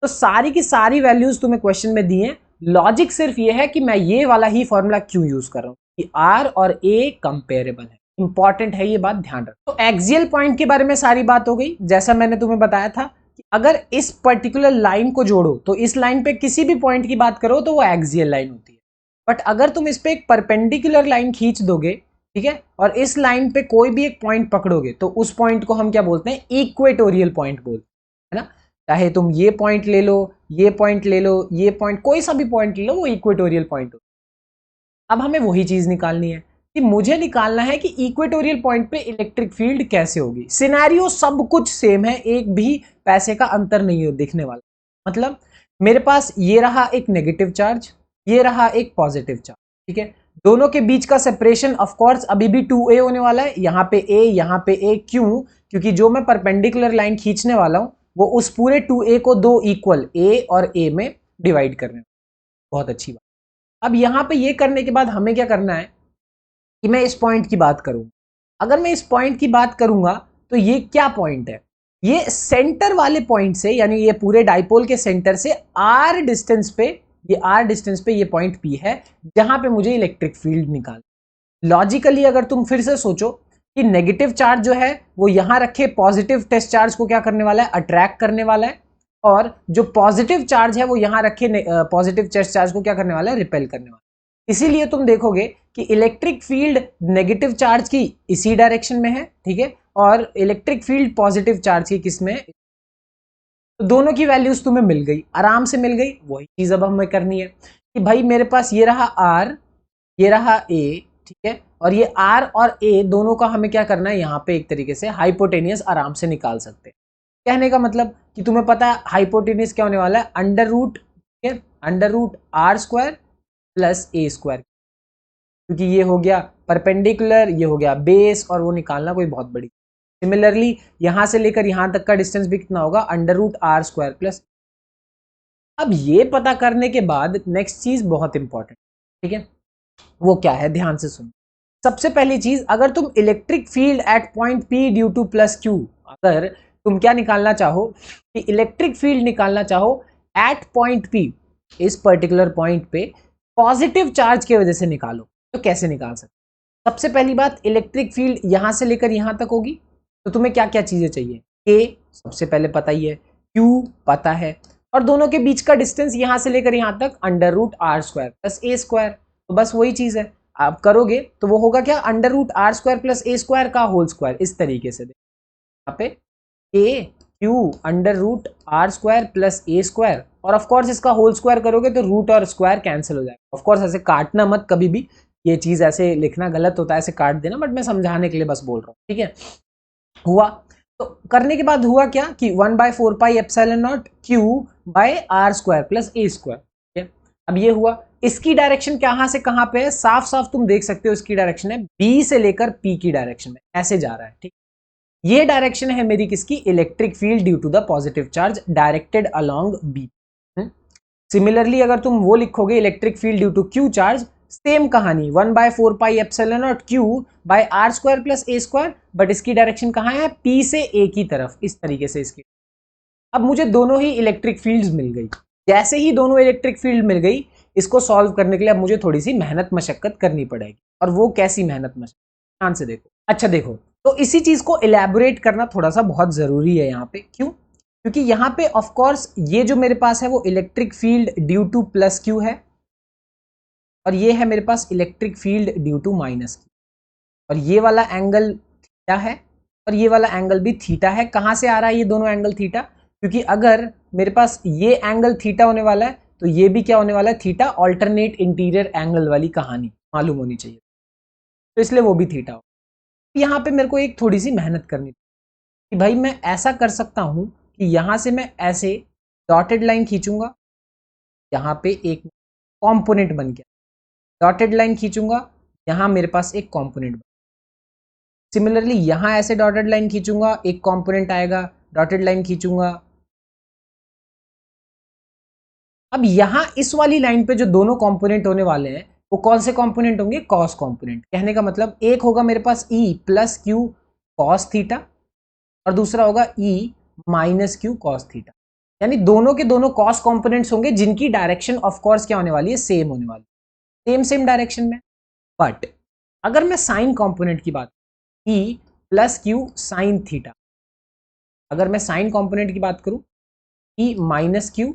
Speaker 1: तो सारी की सारी वैल्यूज तुम्हें क्वेश्चन में दी हैं, लॉजिक सिर्फ ये है कि मैं ये वाला ही फॉर्मूला क्यों यूज कर रहा हूँ, कि आर और ए कंपेरेबल है। इंपॉर्टेंट है ये बात, ध्यान रखो। तो एक्सियल पॉइंट के बारे में सारी बात हो गई। जैसा मैंने तुम्हें बताया था कि अगर इस पर्टिकुलर लाइन को जोड़ो तो इस लाइन पे किसी भी पॉइंट की बात करो तो वो एक्सियल लाइन होती है। बट अगर तुम इस पे एक परपेंडिकुलर लाइन खींच दोगे, ठीक है, और इस लाइन पे कोई भी एक पॉइंट पकड़ोगे तो उस पॉइंट को हम क्या बोलते हैं, इक्वेटोरियल पॉइंट बोलते हैं ना। चाहे तुम ये पॉइंट ले लो, ये पॉइंट ले लो, ये पॉइंट, कोई सा भी पॉइंट ले लो, वो इक्वेटोरियल पॉइंट होता है। अब हमें वही चीज निकालनी है कि मुझे निकालना है कि इक्वेटोरियल पॉइंट पे इलेक्ट्रिक फील्ड कैसे होगी। सिनेरियो सब कुछ सेम है, एक भी पैसे का अंतर नहीं हो दिखने वाला। मतलब मेरे पास ये रहा एक नेगेटिव चार्ज, ये रहा एक पॉजिटिव चार्ज, ठीक है। दोनों के बीच का सेपरेशन ऑफ कोर्स अभी भी 2a होने वाला है। यहाँ पे a, यहाँ पे a, क्यों? क्योंकि जो मैं परपेंडिकुलर लाइन खींचने वाला हूं वो उस पूरे 2a को दो इक्वल a और a में डिवाइड करने। बहुत अच्छी बात। अब यहाँ पे ये करने के बाद हमें क्या करना है कि मैं इस पॉइंट की बात करूं। अगर मैं इस पॉइंट की बात करूंगा तो ये क्या पॉइंट है, ये सेंटर वाले पॉइंट से, यानी ये पूरे डाइपोल के सेंटर से r डिस्टेंस पे, ये r डिस्टेंस पे ये पॉइंट P है जहां पे मुझे इलेक्ट्रिक फील्ड निकाल। लॉजिकली अगर तुम फिर से सोचो कि नेगेटिव चार्ज जो है वो यहां रखे पॉजिटिव टेस्ट चार्ज को क्या करने वाला है, अट्रैक्ट करने वाला है, और जो पॉजिटिव चार्ज है वो यहां रखे पॉजिटिव टेस्ट चार्ज को क्या करने वाला है, रिपेल करने वाला है। इसीलिए तुम देखोगे कि इलेक्ट्रिक फील्ड नेगेटिव चार्ज की इसी डायरेक्शन में है, ठीक है, और इलेक्ट्रिक फील्ड पॉजिटिव चार्ज की किस में है। तो दोनों की वैल्यूज तुम्हें मिल गई, आराम से मिल गई। वही चीज अब हमें करनी है कि भाई मेरे पास ये रहा आर, ये रहा ए, ठीक है, और ये आर और ए दोनों का हमें क्या करना है, यहाँ पे एक तरीके से हाइपोटेनियस आराम से निकाल सकते हैं। कहने का मतलब कि तुम्हें पता है हाइपोटेनियस क्या होने वाला है, अंडर रूट, ठीक है, under root R square plus A square, क्योंकि ये हो गया परपेंडिकुलर, ये हो गया बेस, और वो निकालना कोई बहुत बड़ी। सिमिलरली यहां से लेकर यहां तक का डिस्टेंस भी कितना होगा, under root R square plus. अब ये पता करने के बाद नेक्स्ट चीज बहुत इंपॉर्टेंट, ठीक है, वो क्या है, ध्यान से सुनो। सबसे पहली चीज, अगर तुम electric field at point P due to plus Q, अगर तुम क्या निकालना चाहो कि इलेक्ट्रिक फील्ड निकालना चाहो एट पॉइंट P, इस पर्टिकुलर पॉइंट पे पॉजिटिव चार्ज की वजह से निकालो, तो कैसे निकाल सकते। सबसे पहली बात, इलेक्ट्रिक फील्ड यहां से लेकर यहां तक होगी, तो तुम्हें क्या क्या चीजें चाहिए, K सबसे पहले पता ही है, Q पता है, और दोनों के बीच का डिस्टेंस यहां से लेकर यहां तक under root R square plus A square. तो बस वही चीज है, आप करोगे तो वो होगा क्या, under root R square plus A square का होल स्क्वायर। इस तरीके से यहाँ पे A Q under root R square plus A square, और ऑफकोर्स इसका होल स्क्वायर करोगे तो रूट और स्क्वायर कैंसिल हो जाएगा। ऑफकोर्स ऐसे काटना मत कभी भी, ये चीज ऐसे लिखना गलत होता है, ऐसे काट देना, बट मैं समझाने के लिए बस बोल रहा हूँ, ठीक है। हुआ, तो करने के बाद हुआ क्या कि 1/4 pi epsilon naught Q by R square plus A square, ठीक है। अब ये हुआ, इसकी डायरेक्शन कहां से कहां पे है, साफ साफ तुम देख सकते हो, इसकी डायरेक्शन है बी से लेकर पी की डायरेक्शन में ऐसे जा रहा है, ठीक। ये डायरेक्शन है मेरी किसकी, electric field due to the positive charge directed along B. Similarly अगर तुम वो लिखोगे electric field due to Q charge, same कहानी 1/4 pi epsilon naught Q by R square plus A square, but इसकी डायरेक्शन कहां है, पी से ए की तरफ, इस तरीके से इसकी। अब मुझे दोनों ही इलेक्ट्रिक फील्ड्स मिल गई। जैसे ही दोनों इलेक्ट्रिक फील्ड मिल गई, इसको सॉल्व करने के लिए अब मुझे थोड़ी सी मेहनत मशक्कत करनी पड़ेगी, और वो कैसी मेहनत मशक्कत, ध्यान से देखो। अच्छा देखो, तो इसी चीज को इलेबोरेट करना थोड़ा सा बहुत जरूरी है यहाँ पे, क्यों, क्योंकि यहाँ पे ऑफ कोर्स ये जो मेरे पास है वो electric field due to plus Q है, और ये है मेरे पास electric field due to minus Q, और ये वाला एंगल थीटा है, और ये वाला एंगल भी थीटा है। कहां से आ रहा है ये दोनों एंगल थीटा, क्योंकि अगर मेरे पास ये एंगल थीटा होने वाला है तो ये भी क्या होने वाला है, थीटा। ऑल्टरनेट इंटीरियर एंगल वाली कहानी मालूम होनी चाहिए, तो इसलिए वो भी थीटा हो। यहाँ पे मेरे को एक थोड़ी सी मेहनत करनी कि भाई मैं ऐसा कर सकता हूं कि यहां से मैं ऐसे डॉटेड लाइन खींचूंगा, यहाँ पे एक कॉम्पोनेंट बन गया, डॉटेड लाइन खींचूंगा, यहां मेरे पास एक कॉम्पोनेंट बन। सिमिलरली यहां ऐसे डॉटेड लाइन खींचूंगा, एक कॉम्पोनेंट आएगा, डॉटेड लाइन खींचूंगा। अब यहां इस वाली लाइन पे जो दोनों कंपोनेंट होने वाले हैं वो कौन से कंपोनेंट होंगे, कॉस कंपोनेंट। कहने का मतलब एक होगा मेरे पास E plus Q cos theta, और दूसरा होगा E minus Q cos theta. यानी दोनों के दोनों कॉस कंपोनेंट्स होंगे जिनकी डायरेक्शन ऑफ कोर्स क्या होने वाली है, सेम होने वाली है, सेम सेम डायरेक्शन में। बट अगर मैं साइन कंपोनेंट की बात E plus Q sine theta, अगर मैं साइन कंपोनेंट की बात करूं ई माइनस क्यू,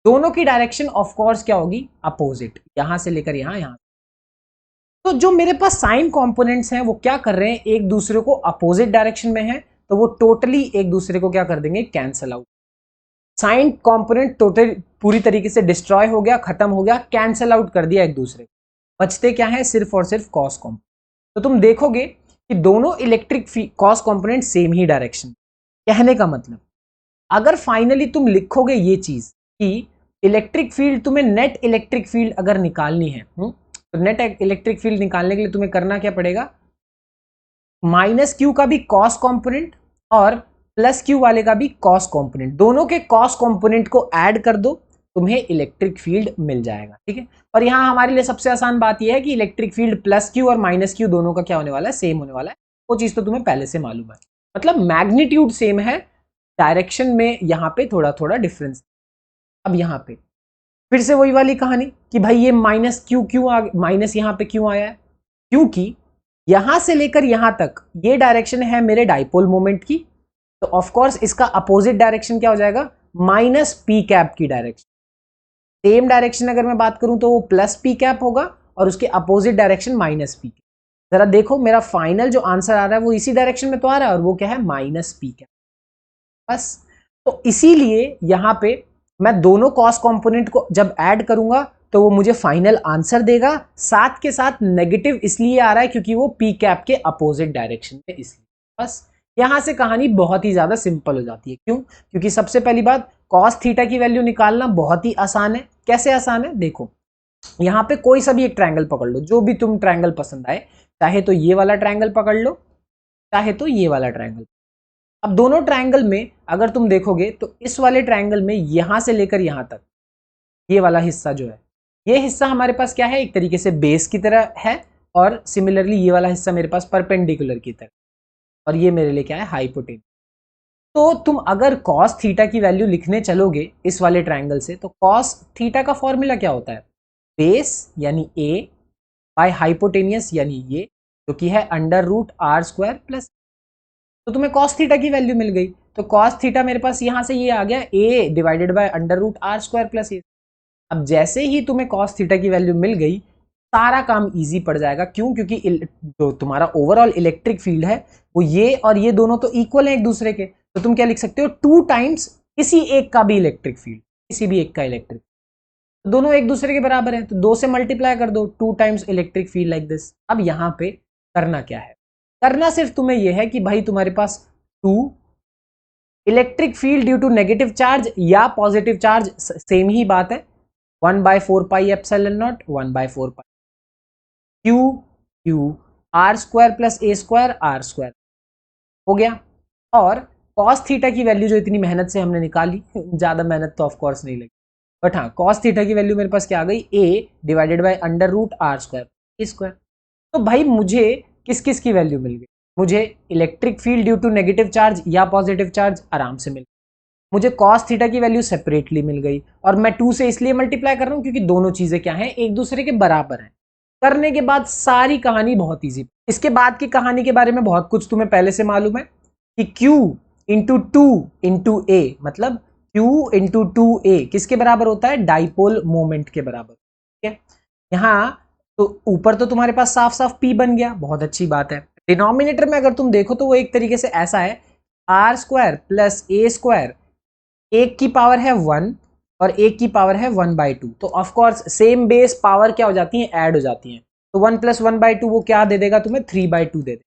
Speaker 1: दोनों की डायरेक्शन ऑफ कोर्स क्या होगी, अपोजिट, यहां से लेकर यहां। तो जो मेरे पास साइन कंपोनेंट्स हैं वो क्या कर रहे हैं, एक दूसरे को अपोजिट डायरेक्शन में है, तो वो टोटली एक दूसरे को क्या कर देंगे, cancel out. Sign component total पूरी तरीके से डिस्ट्रॉय हो गया, खत्म हो गया, कैंसल आउट कर दिया एक दूसरे को। बचते क्या है, सिर्फ और सिर्फ कॉस कंपोनेंट। तो तुम देखोगे कि दोनों इलेक्ट्रिक कॉस कंपोनेंट सेम ही डायरेक्शन। कहने का मतलब अगर फाइनली तुम लिखोगे ये चीज कि इलेक्ट्रिक फील्ड, तुम्हें नेट इलेक्ट्रिक फील्ड अगर निकालनी है, तो नेट इलेक्ट्रिक फील्ड निकालने के लिए तुम्हें करना क्या पड़ेगा, माइनस क्यू का भी कॉस कंपोनेंट और प्लस क्यू वाले का भी कॉस कंपोनेंट, दोनों के कॉस कंपोनेंट को ऐड कर दो, तुम्हें इलेक्ट्रिक फील्ड मिल जाएगा। ठीक है, और यहां हमारे लिए सबसे आसान बात यह है कि इलेक्ट्रिक फील्ड प्लस क्यू और माइनस क्यू दोनों का क्या होने वाला है, सेम होने वाला है। वो चीज तो तुम्हें पहले से मालूम है, मतलब मैग्नीट्यूड सेम है, डायरेक्शन में यहां पे थोड़ा थोड़ा डिफरेंस। अब यहां पे फिर से वही वाली कहानी कि भाई ये माइनस क्यू क्यों आ, माइनस यहां पे क्यों आया है, क्योंकि यहां से लेकर यहां तक ये डायरेक्शन है मेरे डाइपोल मोमेंट की, तो ऑफ कोर्स इसका अपोजिट डायरेक्शन क्या हो जाएगा, माइनस पी कैप की डायरेक्शन। सेम डायरेक्शन अगर मैं बात करूं तो वो प्लस पी कैप होगा और उसके opposite direction minus P cap. जरा देखो मेरा फाइनल जो आंसर आ रहा है वो इसी डायरेक्शन में तो आ रहा है, और वो क्या है, माइनस पी कैप। बस, तो इसीलिए यहां पे मैं दोनों कॉस कंपोनेंट को जब ऐड करूंगा तो वो मुझे फाइनल आंसर देगा, साथ के साथ नेगेटिव इसलिए आ रहा है क्योंकि वो पी कैप के अपोजिट डायरेक्शन में, इसलिए। बस यहां से कहानी बहुत ही ज्यादा सिंपल हो जाती है। क्यों, क्योंकि सबसे पहली बात कॉस थीटा की वैल्यू निकालना बहुत ही आसान है। कैसे आसान है, देखो यहां पे कोई सा भी एक ट्रायंगल पकड़ लो, जो भी तुम ट्रायंगल पसंद आए, चाहे तो ये वाला ट्रायंगल पकड़ लो, चाहे तो ये वाला ट्रायंगल। अब दोनों ट्रायंगल में अगर तुम देखोगे तो इस वाले ट्रायंगल में यहां से लेकर यहां तक ये वाला हिस्सा जो है, ये हिस्सा हमारे पास क्या है, एक तरीके से बेस की तरह है, और सिमिलरली ये वाला हिस्सा मेरे पास परपेंडिकुलर की तरह, और ये मेरे लिए क्या है, हाइपोटेन्यूज। तो तुम अगर कॉस थीटा की वैल्यू लिखने चलोगे इस वाले ट्रायंगल से, तो कॉस थीटा का फॉर्मूला क्या होता है, बेस यानी ए बाय हाइपोटेनियस यानी ये, जो कि है under root R square plus. तो तुम्हें कॉस थीटा की वैल्यू मिल गई, तो कॉस थीटा मेरे पास यहां से ये आ गया A divided by under root R square plus A. अब जैसे ही तुम्हें कॉस थीटा की वैल्यू मिल गई, सारा काम इजी पड़ जाएगा। क्यों, क्योंकि जो तुम्हारा ओवरऑल इलेक्ट्रिक फील्ड है वो ये और ये दोनों तो इक्वल है एक दूसरे के, तो तुम क्या लिख सकते हो, 2 टाइम्स किसी एक का भी इलेक्ट्रिक फील्ड, किसी भी एक का इलेक्ट्रिक, तो दोनों एक दूसरे के बराबर है, तो 2 से मल्टीप्लाई कर दो, 2 times electric field like this. अब यहां पे करना क्या है, करना सिर्फ तुम्हें यह है कि भाई तुम्हारे पास 2 electric field due to negative charge या पॉजिटिव चार्ज, सेम ही बात है, 1/4 pi epsilon naught 1/4 pi Q Q R square plus A square R square हो गया। और कॉस थीटा की वैल्यू जो इतनी मेहनत से हमने निकाली, ज्यादा मेहनत तो ऑफ कोर्स नहीं लगी, बट हाँ कॉस थीटा की वैल्यू मेरे पास क्या आ गई, A divided by under root R square A square. तो भाई मुझे किस किस की वैल्यू मिल गई, मुझे electric field due to negative charge या पॉजिटिव चार्ज आराम से मिल गई, मुझे कॉस थीटा की वैल्यू सेपरेटली मिल गई, और मैं 2 से इसलिए मल्टीप्लाई कर रहा हूं क्योंकि दोनों चीजें क्या हैं, एक दूसरे के बराबर हैं। करने के बाद सारी कहानी बहुत ईजी। इसके बाद की कहानी के बारे में बहुत कुछ तुम्हें पहले से मालूम है कि Q इंटू 2 इंटू ए, मतलब Q इंटू 2a किसके बराबर होता है, डाइपोल मोमेंट के बराबर। ठीक है, यहां तो ऊपर तो तुम्हारे पास साफ साफ P बन गया, बहुत अच्छी बात है। डिनोमिनेटर में अगर तुम देखो तो वो एक तरीके से ऐसा है, R square plus A square, एक की पावर है 1 और एक की पावर है 1/2, तो of course same base power क्या हो जाती है, ऐड हो जाती हैं, तो 1 + 1/2 वो क्या दे देगा तुम्हें, 3/2 दे देगा।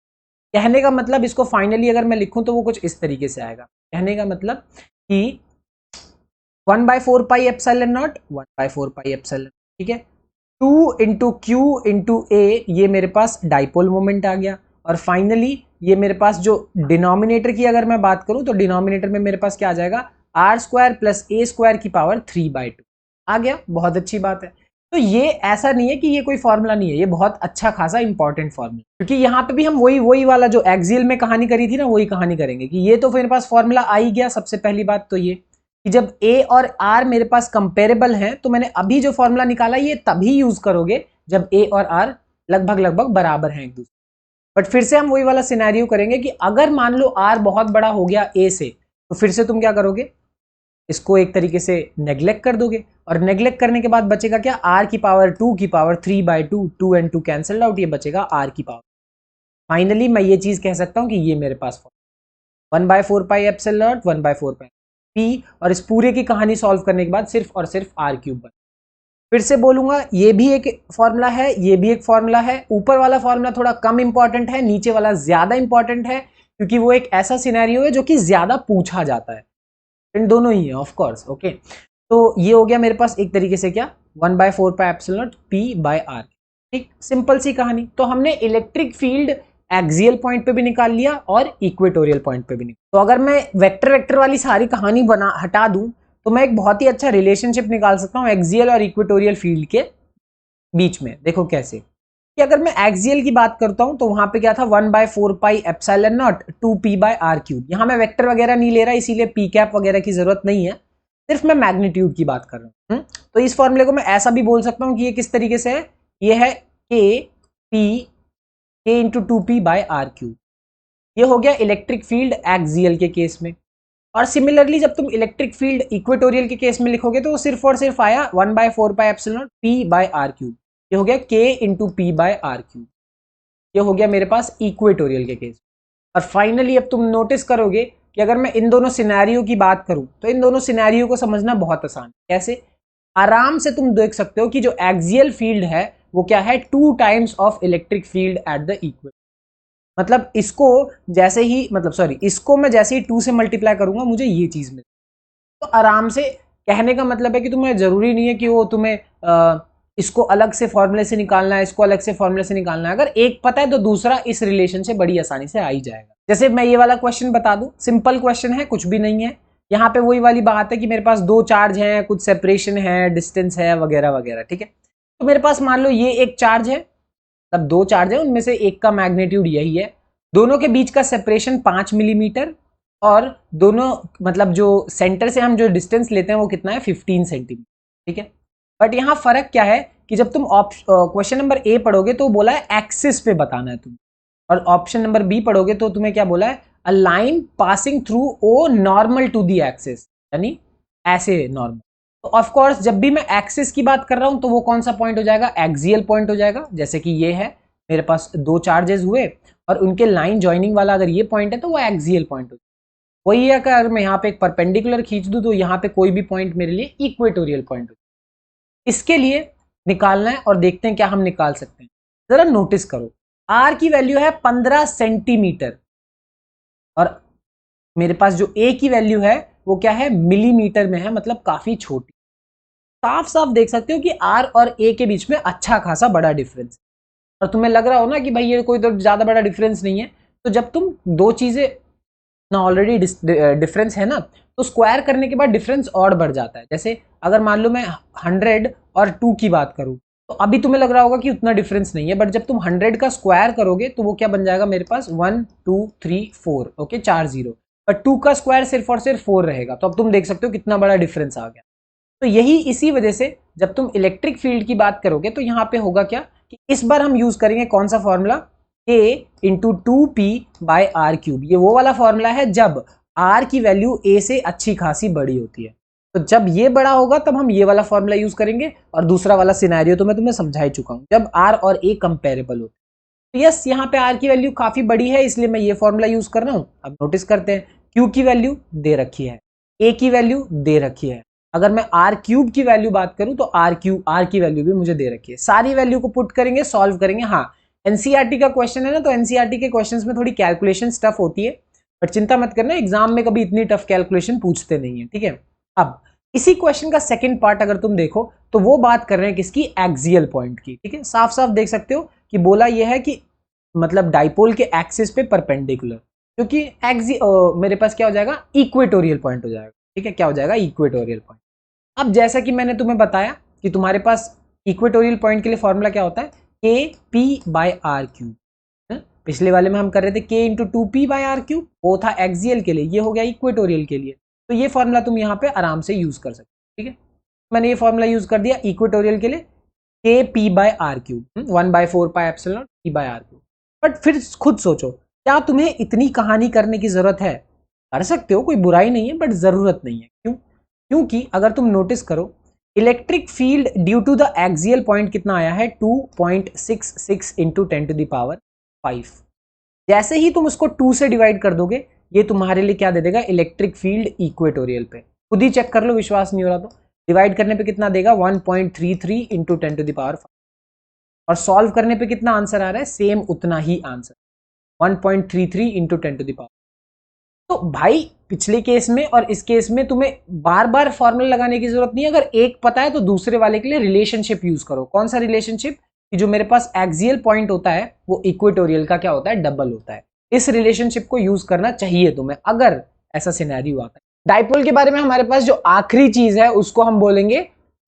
Speaker 1: कहने का मतलब इसको फाइनली अगर मैं लिखूं तो वो कुछ इस तरीके से आएगा, कहने का मतलब कि 1/4 pi epsilon naught 1/4 pi epsilon, ठीक है, 2 इंटू क्यू इंटू ए, ये मेरे पास डाइपोल मोमेंट आ गया, और फाइनली ये मेरे पास जो डिनोमिनेटर की अगर मैं बात करूं तो डिनोमिनेटर में मेरे पास क्या आ जाएगा, R square plus A square की पावर 3/2 आ गया, बहुत अच्छी बात है। तो ये ऐसा नहीं है कि ये कोई फॉर्मूला नहीं है, ये बहुत अच्छा खासा इंपॉर्टेंट फॉर्मूला, क्योंकि यहाँ पे भी हम वही वाला जो एक्सियल में कहानी करी थी ना, वही कहानी करेंगे कि ये तो मेरे पास फॉर्मूला आ ही गया। सबसे पहली बात तो ये कि जब ए और आर मेरे पास कंपेरेबल हैं तो मैंने अभी जो फॉर्मूला निकाला ये तभी यूज करोगे जब ए और आर लगभग लगभग बराबर हैं एक दूसरे। बट फिर से हम वही वाला सिनेरियो करेंगे कि अगर मान लो आर बहुत बड़ा हो गया ए से, तो फिर से तुम क्या करोगे, इसको एक तरीके से नेग्लेक्ट कर दोगे, और नेग्लेक्ट करने के बाद बचेगा क्या, आर की पावर 2 की पावर 3/2, 2 and 2 कैंसल्ड आउट, ये बचेगा आर की पावर। फाइनली मैं ये चीज कह सकता हूं कि ये मेरे पास 1/4 पाई एप्सिलॉन नॉट 1/4 पाई पी, और इस पूरे की कहानी सॉल्व करने के बाद सिर्फ और सिर्फ आर क्यूब बन। फिर से बोलूंगा, ये भी एक फॉर्मूला है, ये भी एक फॉर्मूला है। ऊपर वाला फॉर्मूला थोड़ा कम इंपॉर्टेंट है, नीचे वाला ज्यादा इंपॉर्टेंट है, क्योंकि वो एक ऐसा सिनेरियो है जो कि ज्यादा पूछा जाता है। इन दोनों ही है ऑफ कोर्स। ओके, तो ये हो गया मेरे पास एक तरीके से क्या, 1/4 pi epsilon naught P by R. ठीक, सिंपल सी कहानी। तो हमने इलेक्ट्रिक फील्ड एक्सियल पॉइंट पे भी निकाल लिया और इक्वेटोरियल पॉइंट पे भी निकाल। तो अगर मैं वेक्टर वाली सारी कहानी हटा दूं, तो मैं एक बहुत ही अच्छा रिलेशनशिप निकाल सकता हूं एक्सियल और इक्वेटोरियल फील्ड के बीच में। देखो कैसे, कि अगर मैं एक्सियल की बात करता हूं तो वहां पे क्या था, 1/4 pi epsilon naught 2p by R cube. यहां मैं वेक्टर वगैरह नहीं ले रहा, इसीलिए पी कैप वगैरह की जरूरत नहीं है, सिर्फ मैं मैग्नीट्यूड की बात कर रहा हूं। तो इस फॉर्मूले को मैं ऐसा भी बोल सकता हूं कि ये किस तरीके से है, ये है k into 2p by R cube. ये हो गया इलेक्ट्रिक फील्ड एक्सियल के केस में। और सिमिलरली जब तुम इलेक्ट्रिक फील्ड इक्वेटोरियल के केस में लिखोगे तो वो सिर्फ और सिर्फ आया 1/4 pi epsilon naught p by R cube. ये हो गया k into P by R cube. ये हो गया मेरे पास इक्वेटोरियल के केस। और फाइनली अब तुम नोटिस करोगे कि अगर मैं इन दोनों सिनेरियो की बात करूं तो इन दोनों सिनेरियो को समझना बहुत आसान है। कैसे, आराम से तुम देख सकते हो कि जो एक्सियल फील्ड है वो क्या है, 2 times of electric field at the equator. मतलब इसको जैसे ही, मतलब सॉरी, इसको मैं जैसे ही 2 से मल्टीप्लाई करूंगा मुझे ये चीज मिले। तो आराम से कहने का मतलब है कि तुम्हें जरूरी नहीं है कि वो तुम्हें इसको अलग से फॉर्मूले से निकालना है, इसको अलग से फॉर्मूले से निकालना है। अगर एक पता है तो दूसरा इस रिलेशन से बड़ी आसानी से आ ही जाएगा। जैसे मैं ये वाला क्वेश्चन बता दूं, सिंपल क्वेश्चन है, कुछ भी नहीं है। यहाँ पे वही वाली बात है कि मेरे पास 2 चार्ज हैं, कुछ सेपरेशन है, डिस्टेंस है वगैरह वगैरह। ठीक है, तो मेरे पास मान लो ये एक चार्ज है, तब 2 चार्ज है, उनमें से एक का मैग्नीट्यूड यही है, दोनों के बीच का सेपरेशन 5 मिलीमीटर, और दोनों मतलब जो सेंटर से हम जो डिस्टेंस लेते हैं वो कितना है, 15 सेंटीमीटर। ठीक है, बट यहाँ फर्क क्या है कि जब तुम क्वेश्चन नंबर ए पढ़ोगे तो बोला है एक्सिस पे बताना है तुम, और ऑप्शन नंबर बी पढ़ोगे तो तुम्हें क्या बोला है, a line passing through O normal to the axis, यानी ऐसे नॉर्मल। तो ऑफ कोर्स जब भी मैं एक्सिस की बात कर रहा हूं तो वो कौन सा पॉइंट हो जाएगा, एक्सियल पॉइंट हो जाएगा। जैसे कि ये है, मेरे पास 2 चार्जेस हुए और उनके लाइन ज्वाइनिंग वाला अगर ये पॉइंट है तो वो एक्सियल पॉइंट हो जाएगा। वही है कि अगर मैं यहाँ पे एक परपेंडिकुलर खींच दूं तो यहाँ पे कोई भी पॉइंट मेरे लिए इक्वेटोरियल पॉइंट हो जाएगा। इसके लिए निकालना है और देखते हैं क्या हम निकाल सकते हैं। जरा नोटिस करो, आर की वैल्यू है 15 सेंटीमीटर, और मेरे पास जो ए की वैल्यू है वो क्या है, मिलीमीटर में है, मतलब काफी छोटी। साफ साफ देख सकते हो कि आर और ए के बीच में अच्छा खासा बड़ा डिफरेंस, और तुम्हें लग रहा हो ना कि भाई ये कोई तो ज्यादा बड़ा डिफरेंस नहीं है। तो जब तुम दो चीजें ना ऑलरेडी डिफरेंस है ना, तो स्क्वायर करने के बाद डिफरेंस और बढ़ जाता है। जैसे अगर मान लो मैं 100 और 2 की बात करूं तो अभी तुम्हें लग रहा होगा कि उतना डिफरेंस नहीं है, बट जब तुम 100 का स्क्वायर करोगे तो वो क्या बन जाएगा मेरे पास, 1 2 3 4, ओके 4 0, पर 2 का स्क्वायर सिर्फ और सिर्फ 4 रहेगा। तो अब तुम देख सकते हो कितना बड़ा डिफरेंस आ गया। तो यही इसी वजह से जब तुम इलेक्ट्रिक फील्ड की बात करोगे तो यहाँ पे होगा क्या, कि इस बार हम यूज करेंगे कौन सा formula, k into 2p by R cube. ये वो वाला फॉर्मूला है जब r की वैल्यू a से अच्छी खासी बड़ी होती है। तो जब ये बड़ा होगा तब हम ये वाला फॉर्मूला यूज करेंगे, और दूसरा वाला सिनेरियो तो मैं तुम्हें समझा ही चुका हूं, जब r और a कंपेरेबल होते हैं। तो यस, यहाँ पे r की वैल्यू काफी बड़ी है, इसलिए मैं ये फॉर्मूला यूज कर रहा हूं। अब नोटिस करते हैं, q की वैल्यू दे रखी है, a की वैल्यू दे रखी है, अगर मैं आर क्यूब की वैल्यू बात करूं तो आर की वैल्यू भी मुझे दे रखी है। सारी वैल्यू को पुट करेंगे, सॉल्व करेंगे। हाँ, एनसीईआरटी का क्वेश्चन है ना, तो एनसीईआरटी के क्वेश्चंस में थोड़ी कैलकुलेशन टफ होती है, बट चिंता मत करना, एग्जाम में कभी इतनी टफ कैलकुलेशन पूछते नहीं है। ठीक है, अब इसी क्वेश्चन का सेकंड पार्ट अगर तुम देखो तो वो बात कर रहे हैं किसकी, एक्सियल पॉइंट की। ठीक है, साफ साफ देख सकते हो कि बोला यह है कि मतलब डाइपोल के एक्सिस पे परपेंडिकुलर, क्योंकि मेरे पास क्या हो जाएगा, इक्वेटोरियल पॉइंट हो जाएगा। ठीक है, क्या हो जाएगा, इक्वेटोरियल पॉइंट। अब जैसा कि मैंने तुम्हें बताया कि तुम्हारे पास इक्वेटोरियल पॉइंट के लिए फॉर्मूला क्या होता है, के पी बाय आर क्यूब। पिछले वाले में हम कर रहे थे के into 2p by R cube, वो था एक्सियल के लिए, ये हो गया इक्वेटोरियल के लिए। तो ये फॉर्मूला तुम यहाँ पे आराम से यूज कर सकते हो। ठीक है, मैंने ये फॉर्मूला यूज कर दिया इक्वेटोरियल के लिए, K P by R cube, 1/4 pi epsilon P by R cube. But फिर खुद सोचो, क्या तुम्हें इतनी कहानी करने की जरूरत है? कर सकते हो, कोई बुराई नहीं है, बट जरूरत नहीं है। क्यों? क्योंकि अगर तुम नोटिस करो, electric field due to the axial point कितना आया है, 2.66 इंटू 10⁵। जैसे ही तुम उसको 2 से डिवाइड कर दोगे, ये तुम्हारे लिए क्या दे देगा, इलेक्ट्रिक फील्ड इक्वेटोरियल पे। खुद ही चेक कर लो, विश्वास नहीं हो रहा तो डिवाइड करने पे कितना देगा, 1.33 इंटू 10⁵। और सॉल्व करने पे कितना आंसर आ रहा है, सेम उतना ही आंसर, 1.33 इंटू 10⁵। तो भाई पिछले केस में और इस केस में तुम्हें बार बार फॉर्मूला लगाने की जरूरत नहीं है। अगर एक पता है तो दूसरे वाले के लिए रिलेशनशिप यूज करो। कौन सा रिलेशनशिप? कि जो मेरे पास एक्सियल पॉइंट होता है वो इक्वेटोरियल का क्या होता है, डबल होता है। इस रिलेशनशिप को यूज करना चाहिए तुम्हें अगर ऐसा सिनेरियो आता है। डाइपोल के बारे में हमारे पास जो आखिरी चीज है उसको हम बोलेंगे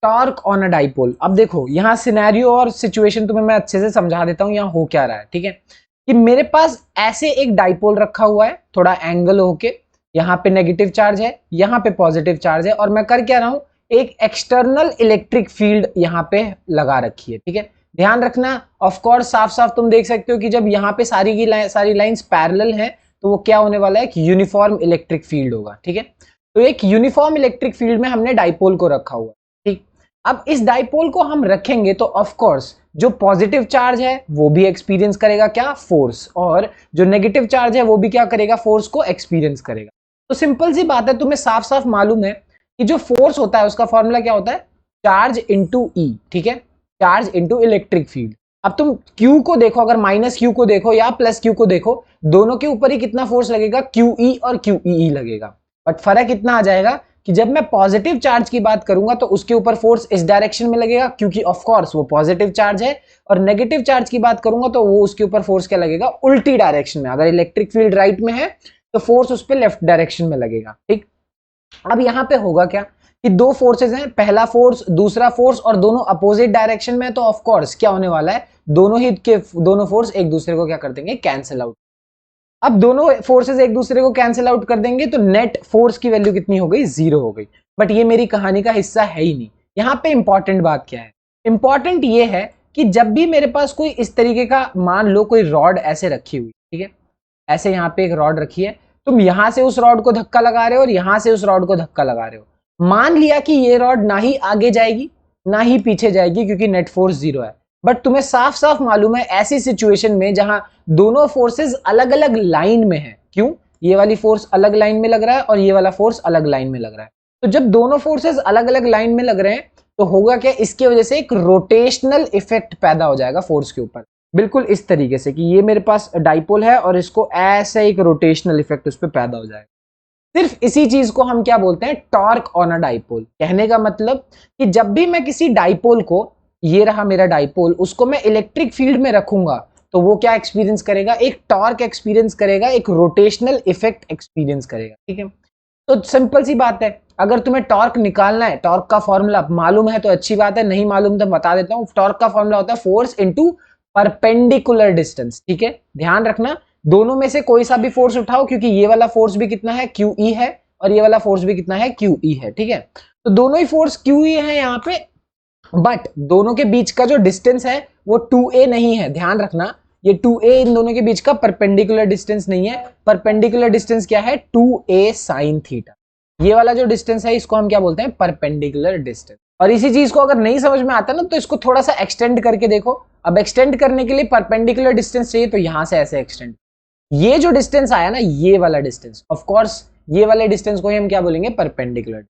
Speaker 1: टॉर्क ऑन अ डाइपोल। अब देखो यहाँ सिनेरियो और सिचुएशन तुम्हें मैं अच्छे से समझा देता हूँ, यहाँ हो क्या रहा है, ठीक है। कि मेरे पास ऐसे एक डाइपोल रखा हुआ है, थोड़ा एंगल होके, यहाँ पे नेगेटिव चार्ज है, यहाँ पे पॉजिटिव चार्ज है, और मैं कर क्या रहा हूँ, एक एक्सटर्नल इलेक्ट्रिक फील्ड यहाँ पे लगा रखी है, ठीक है। ध्यान रखना, ऑफ कोर्स साफ साफ तुम देख सकते हो कि जब यहाँ पे सारी लाइंस पैरेलल हैं तो वो क्या होने वाला है, एक यूनिफॉर्म इलेक्ट्रिक फील्ड होगा, ठीक है। तो एक यूनिफॉर्म इलेक्ट्रिक फील्ड में हमने डाइपोल को रखा हुआ, ठीक। अब इस डाइपोल को हम रखेंगे तो ऑफ कोर्स जो पॉजिटिव चार्ज है वो भी एक्सपीरियंस करेगा क्या, फोर्स, और जो नेगेटिव चार्ज है वो भी क्या करेगा, फोर्स को एक्सपीरियंस करेगा। तो सिंपल सी बात है, तुम्हें साफ साफ मालूम है कि जो फोर्स होता है उसका फॉर्मूला क्या होता है, चार्ज इंटू ई, ठीक है, चार्ज इंटू इलेक्ट्रिक फील्ड। अब तुम Q को देखो, अगर माइनस Q को देखो या प्लस Q को देखो, दोनों के ऊपर ही कितना फोर्स लगेगा, QE और QEE लगेगा। बट फर्क इतना आ जाएगा कि जब मैं पॉजिटिव चार्ज की बात करूंगा तो उसके ऊपर फोर्स इस डायरेक्शन में लगेगा क्योंकि ऑफ कोर्स वो पॉजिटिव चार्ज है, और नेगेटिव चार्ज की बात करूंगा तो वो उसके ऊपर फोर्स क्या लगेगा, उल्टी डायरेक्शन में। अगर इलेक्ट्रिक फील्ड राइट में है तो फोर्स उस पर लेफ्ट डायरेक्शन में लगेगा, ठीक। अब यहाँ पे होगा क्या कि दो फोर्सेस हैं, पहला फोर्स दूसरा फोर्स, और दोनों अपोजिट डायरेक्शन में, तो ऑफ कोर्स क्या होने वाला है, दोनों फोर्स एक दूसरे को क्या कर देंगे, कैंसिल आउट। अब दोनों फोर्सेस एक दूसरे को कैंसिल आउट कर देंगे तो नेट फोर्स की वैल्यू कितनी हो गई, 0 हो गई। बट ये मेरी कहानी का हिस्सा है ही नहीं। यहाँ पे इंपॉर्टेंट बात क्या है, इंपॉर्टेंट ये है कि जब भी मेरे पास कोई इस तरीके का, मान लो कोई रॉड ऐसे रखी हुई, ठीक है, ऐसे यहाँ पे एक रॉड रखी है, तुम यहां से उस रॉड को धक्का लगा रहे हो और यहां से उस रॉड को धक्का लगा रहे हो। मान लिया कि ये रॉड ना ही आगे जाएगी ना ही पीछे जाएगी क्योंकि नेट फोर्स 0 है। बट तुम्हें साफ साफ मालूम है ऐसी सिचुएशन में जहां दोनों फोर्सेस अलग अलग लाइन में है, क्यों, ये वाली फोर्स अलग लाइन में लग रहा है और ये वाला फोर्स अलग लाइन में लग रहा है। तो जब दोनों फोर्सेस अलग अलग लाइन में लग रहे हैं तो होगा क्या, इसके वजह से एक रोटेशनल इफेक्ट पैदा हो जाएगा फोर्स के ऊपर, बिल्कुल इस तरीके से कि ये मेरे पास डाइपोल है और इसको ऐसा एक रोटेशनल इफेक्ट उस पर पैदा हो जाएगा। सिर्फ इसी चीज को हम क्या बोलते हैं, टॉर्क ऑन अ डाइपोल। कहने का मतलब कि जब भी मैं किसी डाइपोल को, ये रहा मेरा डाइपोल, उसको मैं इलेक्ट्रिक फील्ड में रखूंगा तो वो क्या एक्सपीरियंस करेगा, एक टॉर्क एक्सपीरियंस करेगा, एक रोटेशनल इफेक्ट एक्सपीरियंस करेगा, ठीक है। तो सिंपल सी बात है, अगर तुम्हें टॉर्क निकालना है, टॉर्क का फॉर्मूला मालूम है तो अच्छी बात है, नहीं मालूम तो बता देता हूं। टॉर्क का फॉर्मूला होता है फोर्स इनटू परपेंडिकुलर डिस्टेंस, ठीक है। ध्यान रखना, दोनों में से कोई सा भी फोर्स उठाओ क्योंकि ये वाला फोर्स भी कितना है, QE है, और ये वाला फोर्स भी कितना है, QE है, ठीक है। तो दोनों ही फोर्स QE है यहाँ पे, बट दोनों के बीच का जो डिस्टेंस है वो 2a नहीं है। ध्यान रखना, ये 2a इन दोनों के बीच का परपेंडिकुलर डिस्टेंस नहीं है। परपेंडिकुलर डिस्टेंस क्या है, 2a sin थीटा। ये वाला जो डिस्टेंस है इसको हम क्या बोलते हैं, परपेंडिकुलर डिस्टेंस। और इसी चीज को अगर नहीं समझ में आता ना तो इसको थोड़ा सा एक्सटेंड करके देखो। अब एक्सटेंड करने के लिए परपेंडिकुलर डिस्टेंस चाहिए तो यहां से ऐसे एक्सटेंड, ये जो डिस्टेंस आया ना, ये वाला डिस्टेंस, ऑफ कोर्स ये वाले डिस्टेंस को ही हम क्या बोलेंगे, परपेंडिकुलर।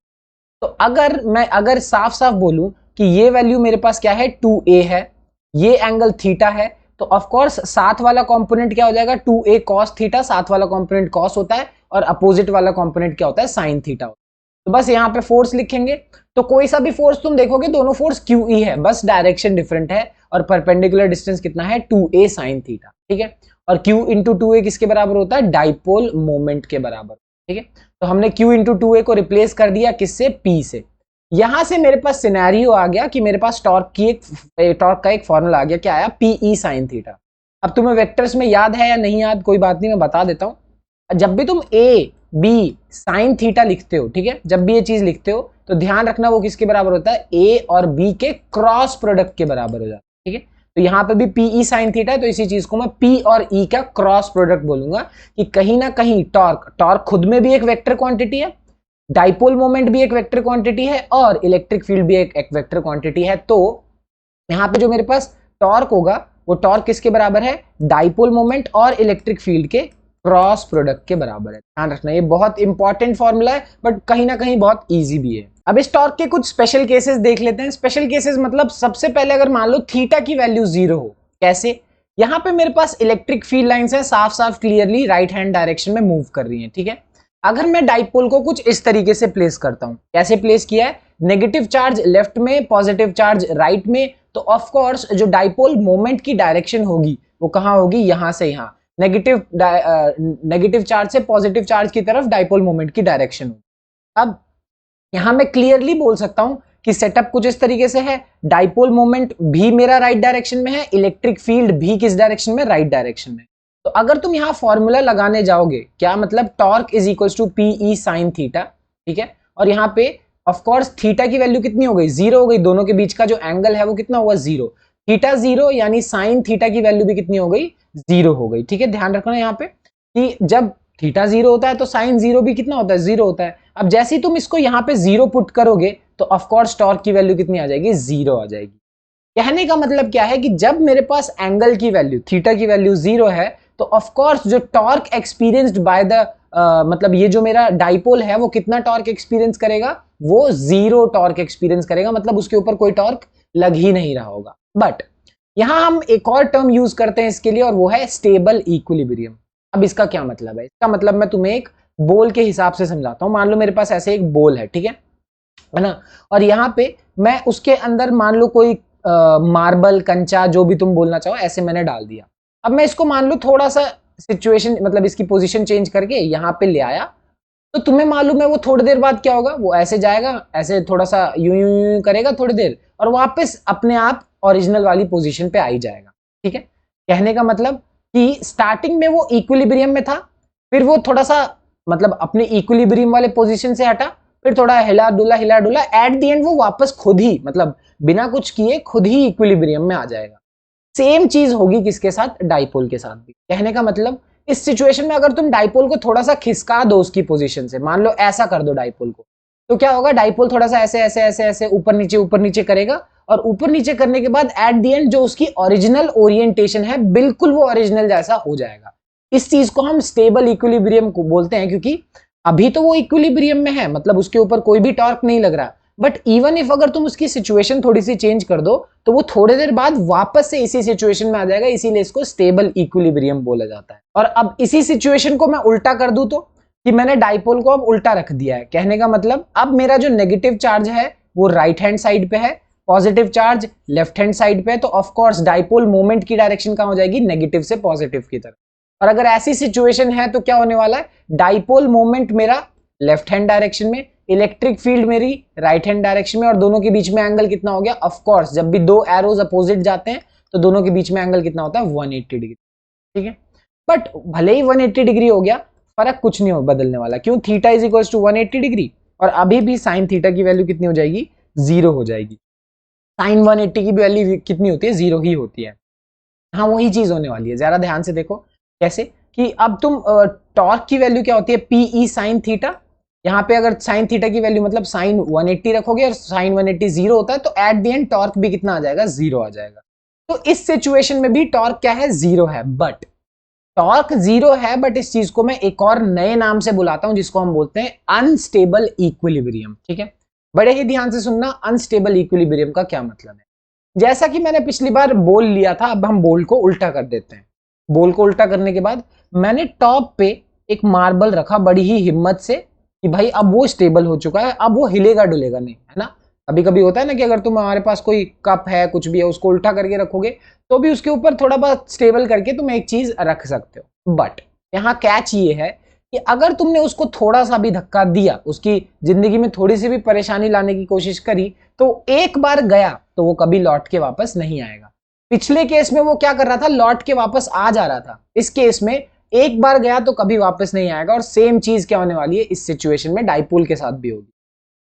Speaker 1: तो अगर साफ साफ बोलूं कि ये वैल्यू मेरे पास क्या है, 2a है, ये एंगल थीटा है, तो ऑफ कोर्स साथ वाला कंपोनेंट क्या हो जाएगा, 2a cos थीटा। साथ वाला कंपोनेंट cos होता है और अपोजिट वाला कंपोनेंट क्या होता है, sin थीटा। तो बस यहाँ पे फोर्स लिखेंगे, तो कोई सा भी फोर्स तुम देखोगे दोनों फोर्स QE है, बस डायरेक्शन डिफरेंट है, और परपेंडिकुलर डिस्टेंस कितना है, 2a sin थीटा, ठीक है। और Q इंटू 2a किसके बराबर होता है, डाइपोल मोमेंट के बराबर, ठीक है। तो हमने Q इंटू 2a को रिप्लेस कर दिया किससे, P से। यहां से मेरे पास सिनेरियो आ गया कि मेरे पास टॉर्क का एक फॉर्मूला आ गया, क्या आया, PE sin थीटा। अब तुम्हें वेक्टर्स में याद है या नहीं याद, कोई बात नहीं, मैं बता देता हूं। जब भी तुम A B sin थीटा लिखते हो, ठीक है, जब भी ये चीज लिखते हो तो ध्यान रखना वो किसके बराबर होता है, ए और बी के क्रॉस प्रोडक्ट के बराबर हो जाता है। ठीक है, तो यहाँ पे भी पीई साइन थीटा है, तो इसी चीज को मैं पी और ई का क्रॉस प्रोडक्ट बोलूंगा कि कहीं ना कहीं टॉर्क खुद में भी एक वेक्टर क्वांटिटी है, डाइपोल मोमेंट भी एक वेक्टर क्वांटिटी है और इलेक्ट्रिक फील्ड भी एक वेक्टर क्वांटिटी है। तो यहाँ पे जो मेरे पास टॉर्क होगा वो टॉर्क किसके बराबर है, डाइपोल मोमेंट और इलेक्ट्रिक फील्ड के क्रॉस प्रोडक्ट के बराबर है। ध्यान रखना ये बहुत इंपॉर्टेंट फॉर्मूला है, बट कहीं ना कहीं बहुत इजी भी है। अब इस टॉर्क के कुछ स्पेशल केसेस देख लेते हैं। स्पेशल केसेस मतलब सबसे पहले अगर मान लो थीटा की वैल्यू 0 हो, कैसे, यहाँ पे मेरे पास इलेक्ट्रिक फील्ड लाइंस है, साफ साफ क्लियरली राइट हैंड डायरेक्शन में मूव कर रही है। ठीक है, अगर मैं डाइपोल को कुछ इस तरीके से प्लेस करता हूं, कैसे प्लेस किया है, नेगेटिव चार्ज लेफ्ट में, पॉजिटिव चार्ज राइट में, तो ऑफ कोर्स जो डाइपोल मोमेंट की डायरेक्शन होगी वो कहां होगी, यहां से यहां, नेगेटिव चार्ज से पॉजिटिव चार्ज की तरफ डाइपोल मोमेंट की डायरेक्शन होगी। अब यहां मैं क्लियरली बोल सकता हूं कि सेटअप कुछ इस तरीके से है, डाइपोल मोमेंट भी मेरा राइट डायरेक्शन में है, इलेक्ट्रिक फील्ड भी किस डायरेक्शन में, राइट डायरेक्शन में। तो अगर तुम यहां फॉर्मूला लगाने जाओगे, क्या मतलब, torque is equal to PE sine theta. ठीक है, और यहां पे ऑफ कोर्स थीटा की वैल्यू कितनी हो गई, 0 हो गई, दोनों के बीच का जो एंगल है वो कितना हुआ, 0, थीटा 0, यानी साइन थीटा की वैल्यू भी कितनी हो गई, 0 हो गई। ठीक है, ध्यान रखना यहाँ पे कि जब थीटा 0 होता है तो साइन 0 भी कितना होता है, 0 होता है। अब जैसे ही तुम इसको यहाँ पे 0 पुट करोगे तो ऑफ कोर्स टॉर्क की वैल्यू कितनी आ जाएगी, 0 आ जाएगी। कहने का मतलब क्या है कि जब मेरे पास एंगल की वैल्यू, थीटा की वैल्यू 0 है, तो ऑफ कोर्स जो टॉर्क एक्सपीरियंस्ड बाय द मतलब ये जो मेरा डाइपोल है वो कितना टॉर्क एक्सपीरियंस करेगा, वो 0 टॉर्क एक्सपीरियंस करेगा, मतलब उसके ऊपर कोई टॉर्क लग ही नहीं रहा होगा। बट यहां हम एक और टर्म यूज करते हैं इसके लिए, और वो है स्टेबल इक्विलिब्रियम। अब इसका क्या मतलब है, इसका मतलब मैं तुम्हें एक बोल के हिसाब से समझाता हूं। मान लो मेरे पास ऐसे एक बोल है, ठीक है ना, और यहाँ पे मैं उसके अंदर मान लो कोई मार्बल, कंचा, जो भी तुम बोलना चाहो, ऐसे मैंने डाल दिया। अब मैं इसको मान लो थोड़ा सा सिचुएशन, मतलब इसकी पोजीशन चेंज करके यहाँ पे ले आया, तो तुम्हें मालूम है वो थोड़ी देर बाद क्या होगा, वो ऐसे जाएगा, ऐसे थोड़ा सा यूं यूं यूं करेगा थोड़ी देर, और वापस अपने आप ओरिजिनल वाली पोजीशन पे आ ही जाएगा। ठीक है, कहने का मतलब कि स्टार्टिंग में वो इक्विलिब्रियम में था, फिर वो थोड़ा सा मतलब अपने इक्विलिब्रियम वाले पोजीशन से हटा, फिर थोड़ा हिला डुला, एट द एंड वो वापस खुद ही, मतलब बिना कुछ किए खुद ही इक्विलिब्रियम में आ जाएगा। सेम चीज होगी किसके साथ, डाइपोल के साथ भी। कहने का मतलब इस सिचुएशन में अगर तुम डाइपोल को थोड़ा सा खिसका दो उसकी पोजीशन से, मान लो ऐसा कर दो डाइपोल को, तो क्या होगा, डाइपोल थोड़ा सा ऐसे ऐसे ऐसे ऐसे ऊपर नीचे करेगा, और ऊपर नीचे करने के बाद एट द एंड जो उसकी ओरिजिनल ओरिएंटेशन है बिल्कुल वो ओरिजिनल जैसा हो जाएगा। इस चीज को हम स्टेबल इक्विलिब्रियम को बोलते हैं, क्योंकि अभी तो वो इक्विलिब्रियम में है, मतलब उसके ऊपर कोई भी टॉर्क नहीं लग रहा, बट इवन इफ अगर तुम उसकी सिचुएशन थोड़ी सी चेंज कर दो तो वो थोड़ी देर बाद वापस से इसी सिचुएशन में आ जाएगा, इसीलिए इसको स्टेबल इक्विलिब्रियम बोला जाता है। और अब इसी सिचुएशन को मैं उल्टा कर दूं, तो कि मैंने डाइपोल को अब उल्टा रख दिया है, कहने का मतलब अब मेरा जो नेगेटिव चार्ज है वो राइट हैंड साइड पे है, positive charge left hand side पे है, तो ऑफ कोर्स डाइपोल मोमेंट की डायरेक्शन कहां हो जाएगी, नेगेटिव से पॉजिटिव की तरफ। और अगर ऐसी सिचुएशन है तो क्या होने वाला है, डाइपोल मोमेंट मेरा लेफ्ट हैंड डायरेक्शन में, इलेक्ट्रिक फील्ड मेरी राइट हैंड डायरेक्शन में, और दोनों के बीच में एंगल कितना हो गया, ऑफ कोर्स जब भी दो एरोज अपोजिट जाते हैं तो दोनों के बीच में एंगल कितना होता है, 180 डिग्री। ठीक है, बट भले ही 180 डिग्री हो गया, फर्क कुछ नहीं हो बदलने वाला, क्यों, theta is equal to 180 degree, और अभी भी साइन थीटा की वैल्यू कितनी हो जाएगी, 0 हो जाएगी। साइन 180 की वैल्यू कितनी होती है, 0 ही होती है। हाँ, वही चीज होने वाली है, जरा ध्यान से देखो कैसे, कि अब तुम टॉर्क की वैल्यू क्या होती है, पीई साइन थीटा, यहाँ पे अगर साइन थीटा की वैल्यू मतलब साइन 180 रखोगे और साइन 180 0 होता है, तो एट द एंड टॉर्क भी कितना आ जाएगा, 0 आ जाएगा। तो इस सिचुएशन में भी टॉर्क क्या है, 0 है, बट टॉर्क 0 है, बट इस चीज को मैं एक और नए नाम से बुलाता हूं, जिसको हम बोलते हैं अनस्टेबल इक्विलिब्रियम। ठीक है, बड़े ही ध्यान से सुनना, अनस्टेबल इक्विलिब्रियम का क्या मतलब है। जैसा कि मैंने पिछली बार बोल लिया था, अब हम बोल को उल्टा कर देते हैं। बोल को उल्टा करने के बाद मैंने टॉप पे एक मार्बल रखा बड़ी ही हिम्मत से, कि भाई अब वो स्टेबल हो चुका है, अब वो हिलेगा डुलेगा नहीं, है ना। कभी कभी होता है ना कि अगर तुम हमारे पास कोई कप है, कुछ भी है, उसको उल्टा करके रखोगे तो भी उसके ऊपर थोड़ा बहुत स्टेबल करके तुम एक चीज रख सकते हो। बट यहाँ कैच ये है कि अगर तुमने उसको थोड़ा सा भी धक्का दिया, उसकी जिंदगी में थोड़ी सी भी परेशानी लाने की कोशिश करी, तो एक बार गया तो वो कभी लौट के वापस नहीं आएगा। पिछले केस में वो क्या कर रहा था, लौट के वापस आ जा रहा था, इस केस में एक बार गया तो कभी वापस नहीं आएगा। और सेम चीज क्या होने वाली है इस सिचुएशन में, डाइपोल के साथ भी होगी।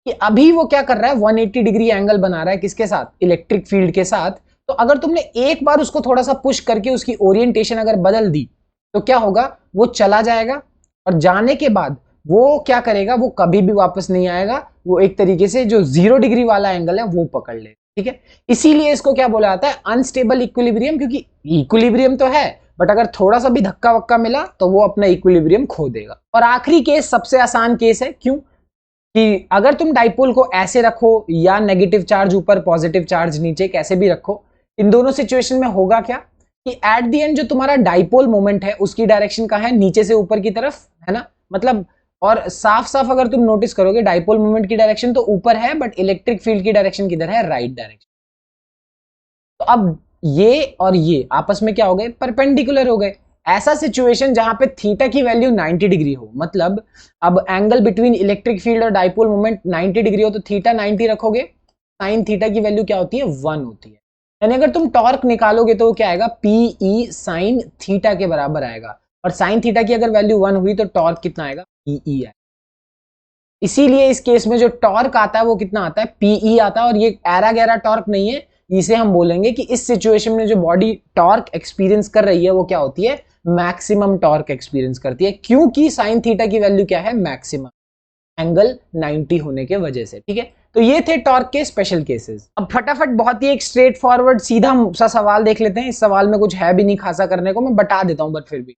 Speaker 1: कि अभी वो क्या कर रहा है, 180 डिग्री एंगल बना रहा है किसके साथ, इलेक्ट्रिक फील्ड के साथ। तो अगर तुमने एक बार उसको थोड़ा सा पुश करके उसकी ओरिएंटेशन अगर बदल दी तो क्या होगा, वो चला जाएगा और जाने के बाद वो क्या करेगा, वो कभी भी वापस नहीं आएगा, वो एक तरीके से जो 0 डिग्री वाला एंगल है वो पकड़ ले। ठीक है, इसीलिए इसको क्या बोला जाता है, अनस्टेबल इक्विलिब्रियम, क्योंकि इक्विलिब्रियम तो है बट अगर थोड़ा सा भी धक्का वक्का मिला तो वो अपना इक्विलिब्रियम खो देगा। और आखिरी केस सबसे आसान केस है, क्यों कि अगर तुम डाइपोल को ऐसे रखो या नेगेटिव चार्ज ऊपर पॉजिटिव चार्ज नीचे कैसे भी रखो, इन दोनों सिचुएशन में होगा क्या कि एट द एंड जो तुम्हारा डाइपोल मोमेंट है उसकी डायरेक्शन कहाँ है, नीचे से ऊपर की तरफ, है ना, मतलब। और साफ साफ अगर तुम नोटिस करोगे डाइपोल मोमेंट की डायरेक्शन तो ऊपर है बट इलेक्ट्रिक फील्ड की डायरेक्शन किधर है, राइट डायरेक्शन। तो अब ये और ये आपस में क्या हो गए, परपेंडिकुलर हो गए। ऐसा सिचुएशन जहां पे थीटा की वैल्यू 90 डिग्री हो, मतलब अब एंगल बिटवीन इलेक्ट्रिक फील्ड और डाइपोल मोमेंट 90 डिग्री हो तो थीटा 90 रखोगे, साइन थीटा की वैल्यू क्या होती है, 1 होती है। यानी अगर तुम टॉर्क निकालोगे तो वो क्या आएगा, पीई साइन थीटा के बराबर आएगा। और साइन थीटा की अगर वैल्यू 1 हुई तो टॉर्क कितना आएगा, पीई आएगा। इसीलिए इस केस में जो टॉर्क आता है वो कितना आता है, पीई आता है। और ये एरा गैरा टॉर्क नहीं है, इसे हम बोलेंगे कि इस सिचुएशन में जो बॉडी टॉर्क एक्सपीरियंस कर रही है वो क्या होती है, मैक्सिमम टॉर्क एक्सपीरियंस करती है, क्योंकि साइन थीटा की वैल्यू क्या है, मैक्सिमम, एंगल 90 होने के वजह से। ठीक है, तो ये थे टॉर्क के स्पेशल केसेस। अब फटाफट बहुत ही एक स्ट्रेट फॉरवर्ड सीधा सा सवाल देख लेते हैं। इस सवाल में कुछ है भी नहीं खासा करने को, मैं बता देता हूं बट फिर भी।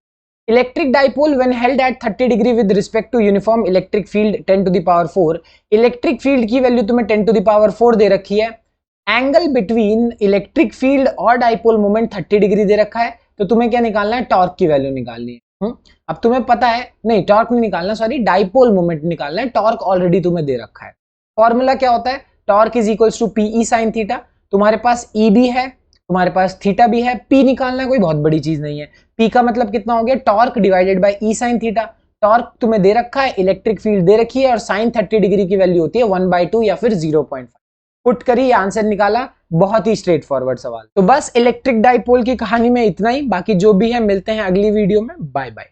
Speaker 1: Electric dipole when held at 30 degree with respect to uniform electric field 10 to the power 4, electric field की वैल्यू तुम्हें 10 टू द पावर 4 दे रखी है, एंगल बिटवीन इलेक्ट्रिक फील्ड और डाइपोल मोमेंट 30 डिग्री दे रखा है, तो तुम्हें क्या निकालना है, टॉर्क की वैल्यू निकालनी है। अब तुम्हें पता है, नहीं टॉर्क नहीं निकालना, सॉरी डाइपोल मोमेंट निकालना है, टॉर्क ऑलरेडी तुम्हें दे रखा है। फॉर्मूला क्या होता है, torque is equals to PE sine theta. तुम्हारे पास ई भी है, तुम्हारे पास थीटा भी है, पी निकालना है, कोई बहुत बड़ी चीज नहीं है। पी का मतलब कितना हो गया, torque divided by E sine theta. Torque तुम्हें दे रखा है, इलेक्ट्रिक फील्ड दे रखी है और साइन 30 डिग्री की वैल्यू होती है 1/2 या फिर 0.5। पुट करी, आंसर निकाला, बहुत ही स्ट्रेट फॉरवर्ड सवाल। तो बस इलेक्ट्रिक डाइपोल की कहानी में इतना ही, बाकी जो भी है मिलते हैं अगली वीडियो में। Bye bye.